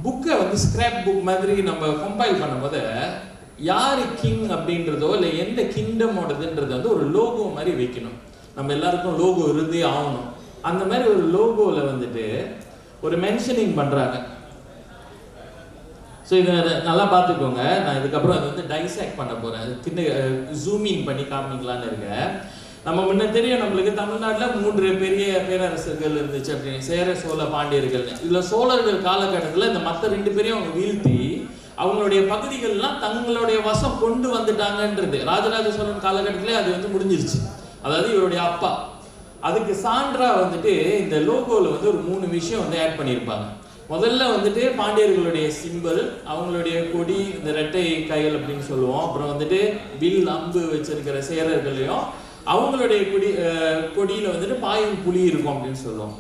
புக்கை வந்து ஸ்கிராப் புக் மாதிரி நம்ம கம்பைல் பண்ணும்போது யாரு கிங் அப்படின்றதோ இல்லை எந்த கிங்டமோடதுன்றது வந்து ஒரு லோகோ மாதிரி வைக்கணும். நம்ம எல்லாருக்கும் லோகோ இருந்தே ஆகணும். அந்த மாதிரி ஒரு லோகோவில் வந்துட்டு ஒரு மென்ஷனிங் பண்ணுறாங்க. ஸோ இதை நல்லா பார்த்துக்கோங்க. நான் இதுக்கப்புறம் அதை வந்து டைசெக்ட் பண்ண போகிறேன், சின்ன ஜூமின் பண்ணி காமிக்கலான்னு இருக்கேன். நம்ம முன்ன தெரியும் நம்மளுக்கு தமிழ்நாட்டில் 3 பெரிய பேரரசர்கள் இருந்துச்சு அப்படின்னு, சேர சோழ பாண்டியர்கள். இதில் சோழர்கள் காலகட்டத்தில் இந்த மற்ற 2 பேரையும் அவங்க வீழ்த்தி அவங்களுடைய பகுதிகள்லாம் தங்களுடைய வசம் கொண்டு வந்துட்டாங்கன்றது ராஜராஜ சோழன் காலகட்டத்திலே அது வந்து முடிஞ்சிருச்சு. அதாவது இவருடைய அப்பா. அதுக்கு சான்றா வந்துட்டு இந்த லோகோவில் வந்து ஒரு 3 விஷயம் வந்து ஆட் பண்ணியிருப்பாங்க. முதல்ல வந்துட்டு பாண்டியர்களுடைய சிம்பிள், அவங்களுடைய கொடி, இந்த ரெட்டை கைகள் அப்படின்னு சொல்லுவோம். அப்புறம் வந்துட்டு வில் அம்பு வச்சிருக்கிற சேரர்களையும் அவங்களுடைய கொடியில வந்துட்டு பாயும் புலி இருக்கும் அப்படின்னு சொல்லுவோம்.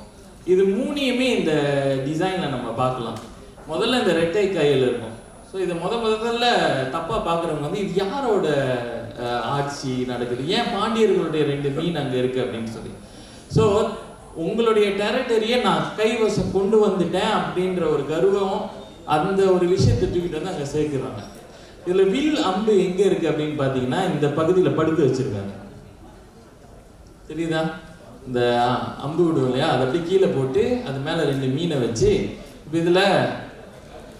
இது மூணையுமே இந்த டிசைன்ல நம்ம பார்க்கலாம். முதல்ல இந்த ரெட்டை கையில் இருக்கும். ஸோ இதை முதல்ல தப்பாக பார்க்குறவங்க வந்து இது யாரோட ஆட்சி நடக்குது, ஏன் பாண்டியர்களுடைய 2 மீன் அங்கே இருக்குது அப்படின்னு சொல்லி. ஸோ உங்களுடைய டெரிட்டரியை நான் கைவசம் கொண்டு வந்துட்டேன் அப்படின்ற ஒரு கர்வம், அந்த ஒரு விஷயத்தை தூக்கிட்டு வந்து அங்கே சேர்க்குறாங்க. இதில் வில் அம்பு எங்கே இருக்குது அப்படின்னு பார்த்தீங்கன்னா இந்த பகுதியில் படுக்க வச்சுருக்காங்க. தெரியுதா? இந்த அம்பு விடுவோம் இல்லையா, அதை அப்படியே கீழே போட்டு அது மேலே 2 மீனை வச்சு, இப்போ இதில்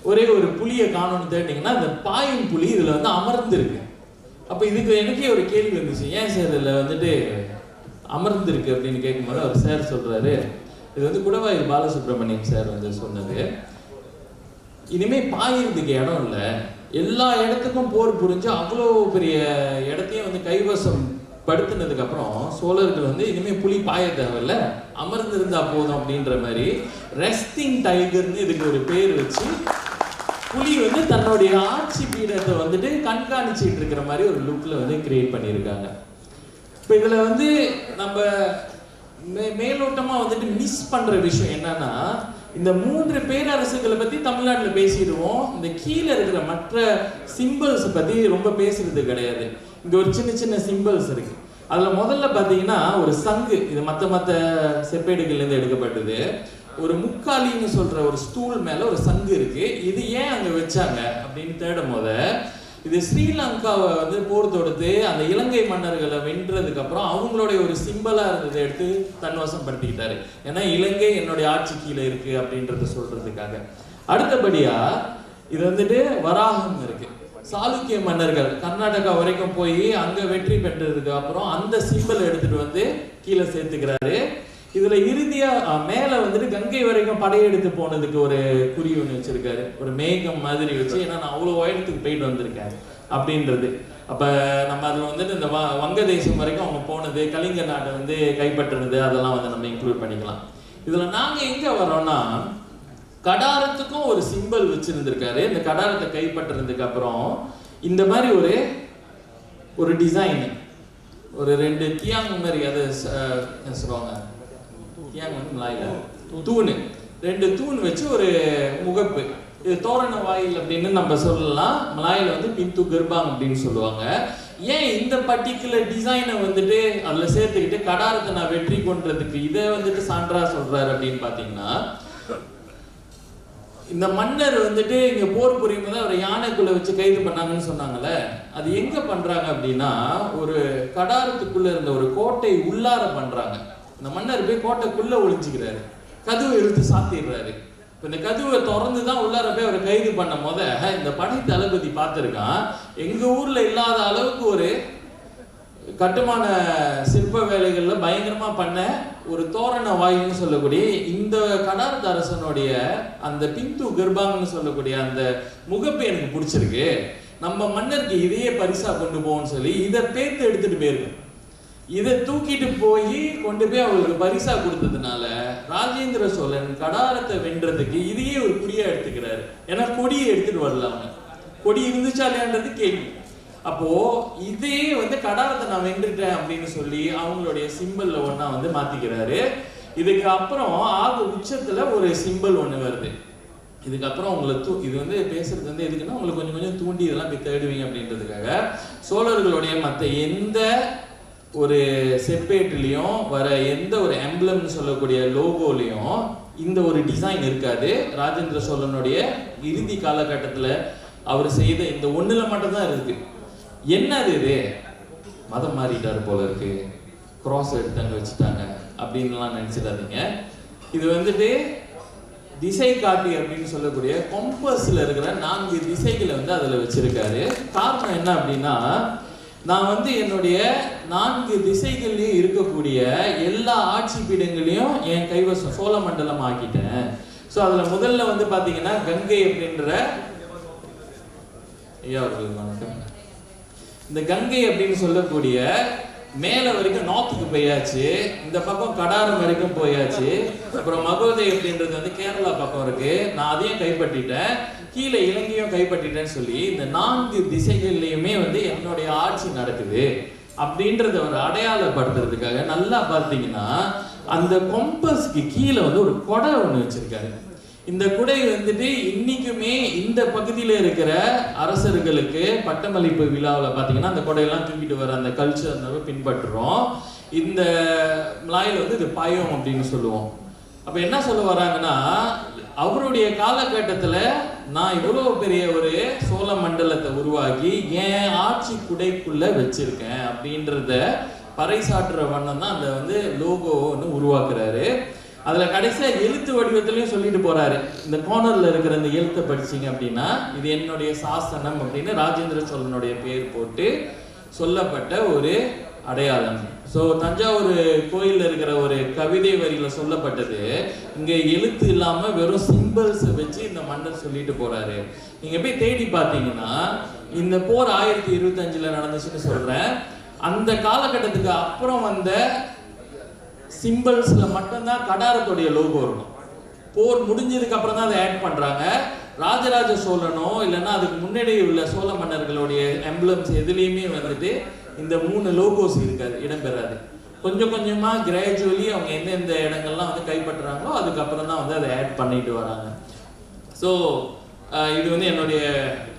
ஒரே ஒரு புலியை காணணும்னு தேடிங்கன்னா இந்த பாயும் புலி இதில் வந்து அமர்ந்திருக்கு. அப்போ இதுக்கு எனக்கே ஒரு கேள்வி வந்துச்சு, ஏன் சார் இதில் வந்துட்டு அமர்ந்திருக்கு அப்படின்னு கேட்கும்போது அவர் சார் சொல்கிறாரு, இது வந்து குடவாயில் பாலசுப்ரமணியம் சார் வந்து சொன்னது, இனிமேல் பாயிறதுக்கு இடம் இல்லை, எல்லா இடத்துக்கும் போர் புரிஞ்சு அவ்வளோ பெரிய இடத்தையும் வந்து கைவசம் படுத்தினதுக்கு அப்புறம் சோழர்கள் வந்து இனிமேல் புலி பாய தேவையில்ல, அமர்ந்திருந்தா போதும் அப்படின்ற மாதிரி ரெஸ்டிங் டைகர்னு இதுக்கு ஒரு பேர் வச்சு புலி வந்து தன்னுடைய ஆட்சி பீடத்தை வந்துட்டு கண்காணிச்சுட்டு இருக்கிற மாதிரி ஒரு லுக்கில் வந்து கிரியேட் பண்ணியிருக்காங்க. இப்போ இதில் வந்து நம்ம மேலோட்டமாக வந்துட்டு மிஸ் பண்ணுற விஷயம் என்னன்னா, இந்த 3 பேரரசுகளை பற்றி தமிழ்நாட்டில் பேசிடுவோம், இந்த கீழே இருக்கிற மற்ற சிம்பிள்ஸை பற்றி ரொம்ப பேசுறது கிடையாது. இங்கே ஒரு சின்ன சின்ன சிம்பிள்ஸ் இருக்கு. அதில் முதல்ல பார்த்தீங்கன்னா ஒரு சங்கு, இது மற்ற செப்பேடுகள்லேருந்து எடுக்கப்பட்டது. ஒரு முக்காலின்னு சொல்ற ஒரு ஸ்டூல் மேல ஒரு சங்கு இருக்கு. இது ஏன் அங்க வச்சாங்க அப்படின்னு தேடும் போது, இது ஸ்ரீலங்காவை வந்து போர் தொடுத்து அந்த இலங்கை மன்னர்களை வென்றதுக்கு அப்புறம் அவங்களுடைய ஒரு சிம்பிளா இருந்ததை எடுத்து தன்வசப்படுத்திக்கிட்டாரு. ஏன்னா இலங்கை என்னுடைய ஆட்சி கீழே இருக்கு அப்படின்றத சொல்றதுக்காக. அடுத்தபடியா இது வந்துட்டு வராகம் இருக்கு. சாளுக்கிய மன்னர்கள் கர்நாடகா வரைக்கும் போய் அங்க வெற்றி பெற்றதுக்கு அப்புறம் அந்த சிம்பிள் எடுத்துட்டு வந்து கீழே சேர்த்துக்கிறாரு. இதுல இறுதியா மேல வந்துட்டு கங்கை வரைக்கும் படையெடுத்து போனதுக்கு ஒரு குறி ஒன்று வச்சிருக்காரு, ஒரு மேகம் மாதிரி வச்சு, ஏன்னா நான் அவ்வளோ உயரத்துக்கு போயிட்டு வந்திருக்கேன் அப்படின்றது. அப்ப நம்ம அதுல வந்துட்டு இந்த வங்க தேசம் வரைக்கும் அவங்க போனது, கலிங்க நாட்டை வந்து கைப்பற்றுறது, அதெல்லாம் வந்து நம்ம இன்க்ளூட் பண்ணிக்கலாம். இதுல நாங்க எங்க வரோம்னா, கடாரத்துக்கும் ஒரு சிம்பிள் வச்சிருந்திருக்காரு. இந்த கடாரத்தை கைப்பற்றுறதுக்கு அப்புறம் இந்த மாதிரி ஒரு டிசைன், ஒரு 2 தியாங் மாதிரி, அதை சொல்லுவாங்க தியாங் வந்து மலாயில தூணு, 2 தூண் வச்சு ஒரு முகப்பு, இது தோரண வாயில் அப்படின்னு நம்ம சொல்லலாம். மலாயில வந்து பிந்து கர்பாங் அப்படின்னு சொல்லுவாங்க. ஏன் இந்த பர்டிகுலர் டிசைனை வந்துட்டு அதில் சேர்த்துக்கிட்டு கடாரத்தை நான் வெற்றி கொண்டதுக்கு இதை வந்துட்டு சான்றா சொல்றாரு அப்படின்னு பார்த்தீங்கன்னா, இந்த மன்னர் வந்துட்டு இங்க போர் புரியும் போது அவரை யானைக்குள்ள வச்சு கைது பண்ணாங்கன்னு சொன்னாங்கல்ல, அது எங்க பண்றாங்க அப்படின்னா ஒரு கடாரத்துக்குள்ள இருந்த ஒரு கோட்டை உள்ளார பண்றாங்க. இந்த மன்னர் போய் கோட்டைக்குள்ள ஒளிஞ்சுக்கிறாரு, கதவை இழுத்து சாத்திடுறாரு. இப்போ இந்த கதவை திறந்து தான் உள்ளார போய் அவரை கைது பண்ண போத இந்த படை தளபதி பார்த்துருக்கான், எங்க ஊர்ல இல்லாத அளவுக்கு ஒரு கட்டுமான சிற்ப வேலைகள்ல பயங்கரமா பண்ண ஒரு தோரண வாயுன்னு சொல்லக்கூடிய இந்த கடாரத்து அரசனுடைய அந்த பிந்து கர்பாங்கன்னு சொல்லக்கூடிய அந்த முகப்பு எனக்கு பிடிச்சிருக்கு, நம்ம மன்னருக்கு இதையே பரிசா கொண்டு போவோம்னு சொல்லி இதை பேத்து எடுத்துட்டு போயிருக்கு. இதை தூக்கிட்டு போய் கொண்டு போய் அவங்களுக்கு பரிசா கொடுத்ததுனால ராஜேந்திர சோழன் கடாரத்தை வென்றதுக்கு இதையே ஒரு குறியா எடுத்துக்கிறாரு. ஏன்னா கொடியை எடுத்துட்டு வரல, அவங்க கொடி இருந்துச்சா இல்லையான்றது கேள்வி. அப்போ இதே வந்து கடாரத்தை நான் வென்றுட்டேன் அப்படின்னு சொல்லி அவங்களுடைய சிம்பிள்ல ஒன்னா வந்து மாத்திக்கிறாரு. இதுக்கு அப்புறம் ஆக உச்சத்துல ஒரு சிம்பிள் ஒண்ணு வருது. இதுக்கப்புறம் உங்களுக்கு இது வந்து பேசுறது வந்து எதுக்குன்னா உங்களுக்கு கொஞ்சம் கொஞ்சம் தூண்டி இதெல்லாம் போய் தேடுவீங்க அப்படின்றதுக்காக, சோழர்களுடைய மற்ற எந்த ஒரு செப்பேட்லையும் வர எந்த ஒரு எம்ப்ளம்னு சொல்லக்கூடிய லோகோலையும் இந்த ஒரு டிசைன் இருக்காது. ராஜேந்திர சோழனுடைய இறுதி காலகட்டத்தில் அவர் செய்த இந்த ஒண்ணுல மட்டும் தான் இருக்கு. என்னது இது, மதம் மாறிட்டாரு போல இருக்கு, கிராஸ் எடுத்தாங்க வச்சுட்டாங்க அப்படின்லாம் நினைச்சிடாதீங்க. இது வந்துட்டு திசை காட்டி அப்படின்னு சொல்லக்கூடிய கொம்பஸ்ல இருக்கிற 4 திசைகளை வந்து அதுல வச்சிருக்காரு. காரணம் என்ன அப்படின்னா, நான் வந்து என்னுடைய 4 திசைகள்லயும் இருக்கக்கூடிய எல்லா ஆட்சி பீடங்களையும் என் கைவசம் சோழ மண்டலம் ஆக்கிட்டேன். ஸோ அதுல முதல்ல வந்து பாத்தீங்கன்னா கங்கை அப்படின்ற ஐயா வணக்கம். இந்த கங்கை அப்படின்னு சொல்லக்கூடிய மேலே வரைக்கும் நார்த்துக்கு போயாச்சு, இந்த பக்கம் கடாரம் வரைக்கும் போயாச்சு, அப்புறம் மகோதை அப்படின்றது வந்து கேரளா பக்கம் இருக்கு, நான் அதையும் கைப்பற்றிட்டேன், கீழே இலங்கையும் கைப்பற்றிட்டேன்னு சொல்லி இந்த 4 திசைகள்லையுமே வந்து என்னுடைய ஆட்சி நடக்குது அப்படின்றத ஒரு அடையாளப்படுத்துறதுக்காக நல்லா பார்த்தீங்கன்னா அந்த கொம்பஸ்க்கு கீழே வந்து ஒரு கொடை ஒன்று வச்சிருக்காரு. இந்த குடை வந்துட்டு இன்னைக்குமே இந்த பகுதியில் இருக்கிற அரசர்களுக்கு பட்டமளிப்பு விழாவில் பார்த்தீங்கன்னா அந்த கொடையெல்லாம் தூக்கிட்டு வர அந்த கல்ச்சர் நம்ம பின்பற்றுறோம். இந்த மலாயில் வந்து இது பயம் அப்படின்னு சொல்லுவோம். அப்போ என்ன சொல்ல வராங்கன்னா, அவருடைய காலகட்டத்தில் நான் இவ்வளோ பெரிய ஒரு சோழ மண்டலத்தை உருவாக்கி என் ஆட்சி குடைக்குள்ள வச்சிருக்கேன் அப்படின்றத பறைசாற்றுற வண்ணம் தான் அந்த வந்து லோகோ ஒன்று உருவாக்குறாரு. அதில் கடைசியாக எழுத்து வடிவத்திலையும் சொல்லிட்டு போறாரு. இந்த கோர்னரில் இருக்கிற இந்த எழுத்தை படிச்சிங்க அப்படின்னா இது என்னுடைய சாசனம் அப்படின்னு ராஜேந்திர சோழனுடைய பேர் போட்டு சொல்லப்பட்ட ஒரு அடையாளம். ஸோ தஞ்சாவூர் கோயிலில் இருக்கிற ஒரு கவிதை வரியில் சொல்லப்பட்டது இங்கே எழுத்து இல்லாமல் வெறும் சிம்பிள்ஸை வச்சு இந்த மன்னர் சொல்லிட்டு போறாரு. நீங்கள் போய் தேடி பார்த்தீங்கன்னா இந்த போர் 1025 நடந்துச்சுன்னு சொல்கிறேன். அந்த காலகட்டத்துக்கு அப்புறம் வந்த சிம்பிள்ஸ்ல மட்டும்தான் கடாரத்துடைய லோகோ இருக்கும். போர் முடிஞ்சதுக்கு அப்புறம் தான் அதை ஆட் பண்றாங்க. ராஜராஜ சோழனோ இல்லைன்னா அதுக்கு முன்னாடி உள்ள சோழ மன்னர்களுடைய எம்ப்ளம்ஸ் எதுலேயுமே வந்துட்டு இந்த 3 லோகோஸ் இருக்காது, இடம்பெறாது. கொஞ்சம் கொஞ்சமா கிராஜுவலி அவங்க எந்தெந்த இடங்கள்லாம் வந்து கைப்பற்றுறாங்களோ அதுக்கப்புறம் தான் வந்து அதை ஆட் பண்ணிட்டு வராங்க. ஸோ இது வந்து என்னுடைய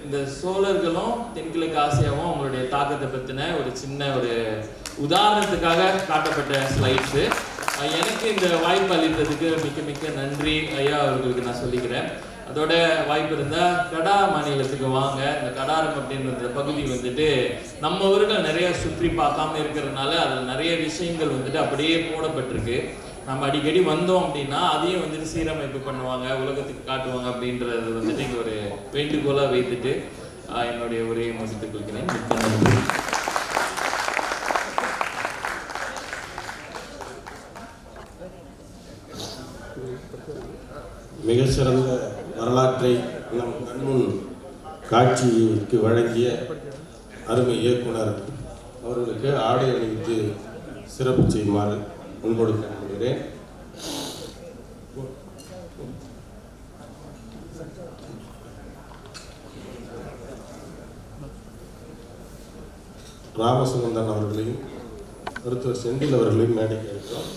இந்த சோழர்களும் தென்கிழக்கு ஆசியாவும் அவங்களுடைய தாக்கத்தை பற்றின ஒரு சின்ன ஒரு உதாரணத்துக்காக காட்டப்பட்ட ஸ்லைட்ஸு. எனக்கு இந்த வாய்ப்பு அளித்ததுக்கு மிக்க மிக்க நன்றி ஐயா அவர்களுக்கு நான் சொல்லிக்கிறேன். அதோட வாய்ப்பு இருந்தால் கடா மாநிலத்துக்கு வாங்க. இந்த கடாரம் அப்படின்ற பகுதி வந்துட்டு நம்ம ஊர்கள் நிறைய சுற்றி பார்க்காம இருக்கிறதுனால அதில் நிறைய விஷயங்கள் வந்துட்டு அப்படியே போடப்பட்டிருக்கு. நம்ம அடிக்கடி வந்தோம் அப்படின்னா அதையும் வந்துட்டு சீரமைப்பு பண்ணுவாங்க, உலகத்துக்கு காட்டுவாங்க அப்படின்றது வந்துட்டு இங்கே ஒரு வேண்டுகோளாக வைத்துட்டு என்னுடைய உரையை முடித்துக் கொள்கிறேன். மிக்க நன்றி. மிகச்சிறந்த வரலாற்றை நம் கண்முன் காட்சிக்கு வழங்கிய அருமை இயக்குனர் அவர்களுக்கு ஆடை அணிவித்து சிறப்பு செய்யுமாறு முன்போடு கேட்டுக்கொள்கிறேன். ராமசுகந்தன் அவர்களையும் மருத்துவர் செந்தில் அவர்களையும் மேடைக்கு அழைக்கிறோம்.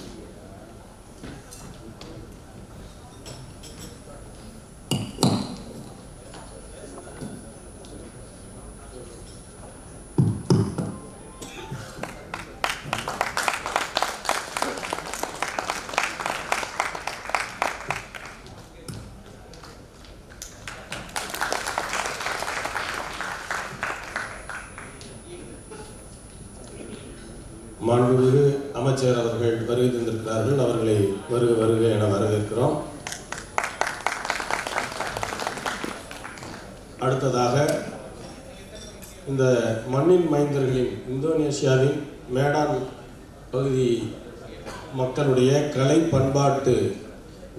மாண்புமிகு அமைச்சர் அவர்கள் வருகை தந்திருக்கிறார்கள். அவர்களை வருக வருக என வரவேற்கிறோம். அடுத்ததாக இந்த மண்ணின் மைந்தர்களின் இந்தோனேசியாவின் மேடான் பகுதி மக்களுடைய கலை பண்பாட்டு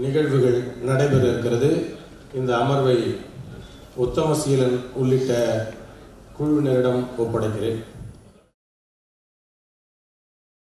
நிகழ்வுகள் நடைபெற இருக்கிறது. இந்த அமர்வை உத்தமசீலன் உள்ளிட்ட குழுவினரிடம் ஒப்படைக்கிறேன்.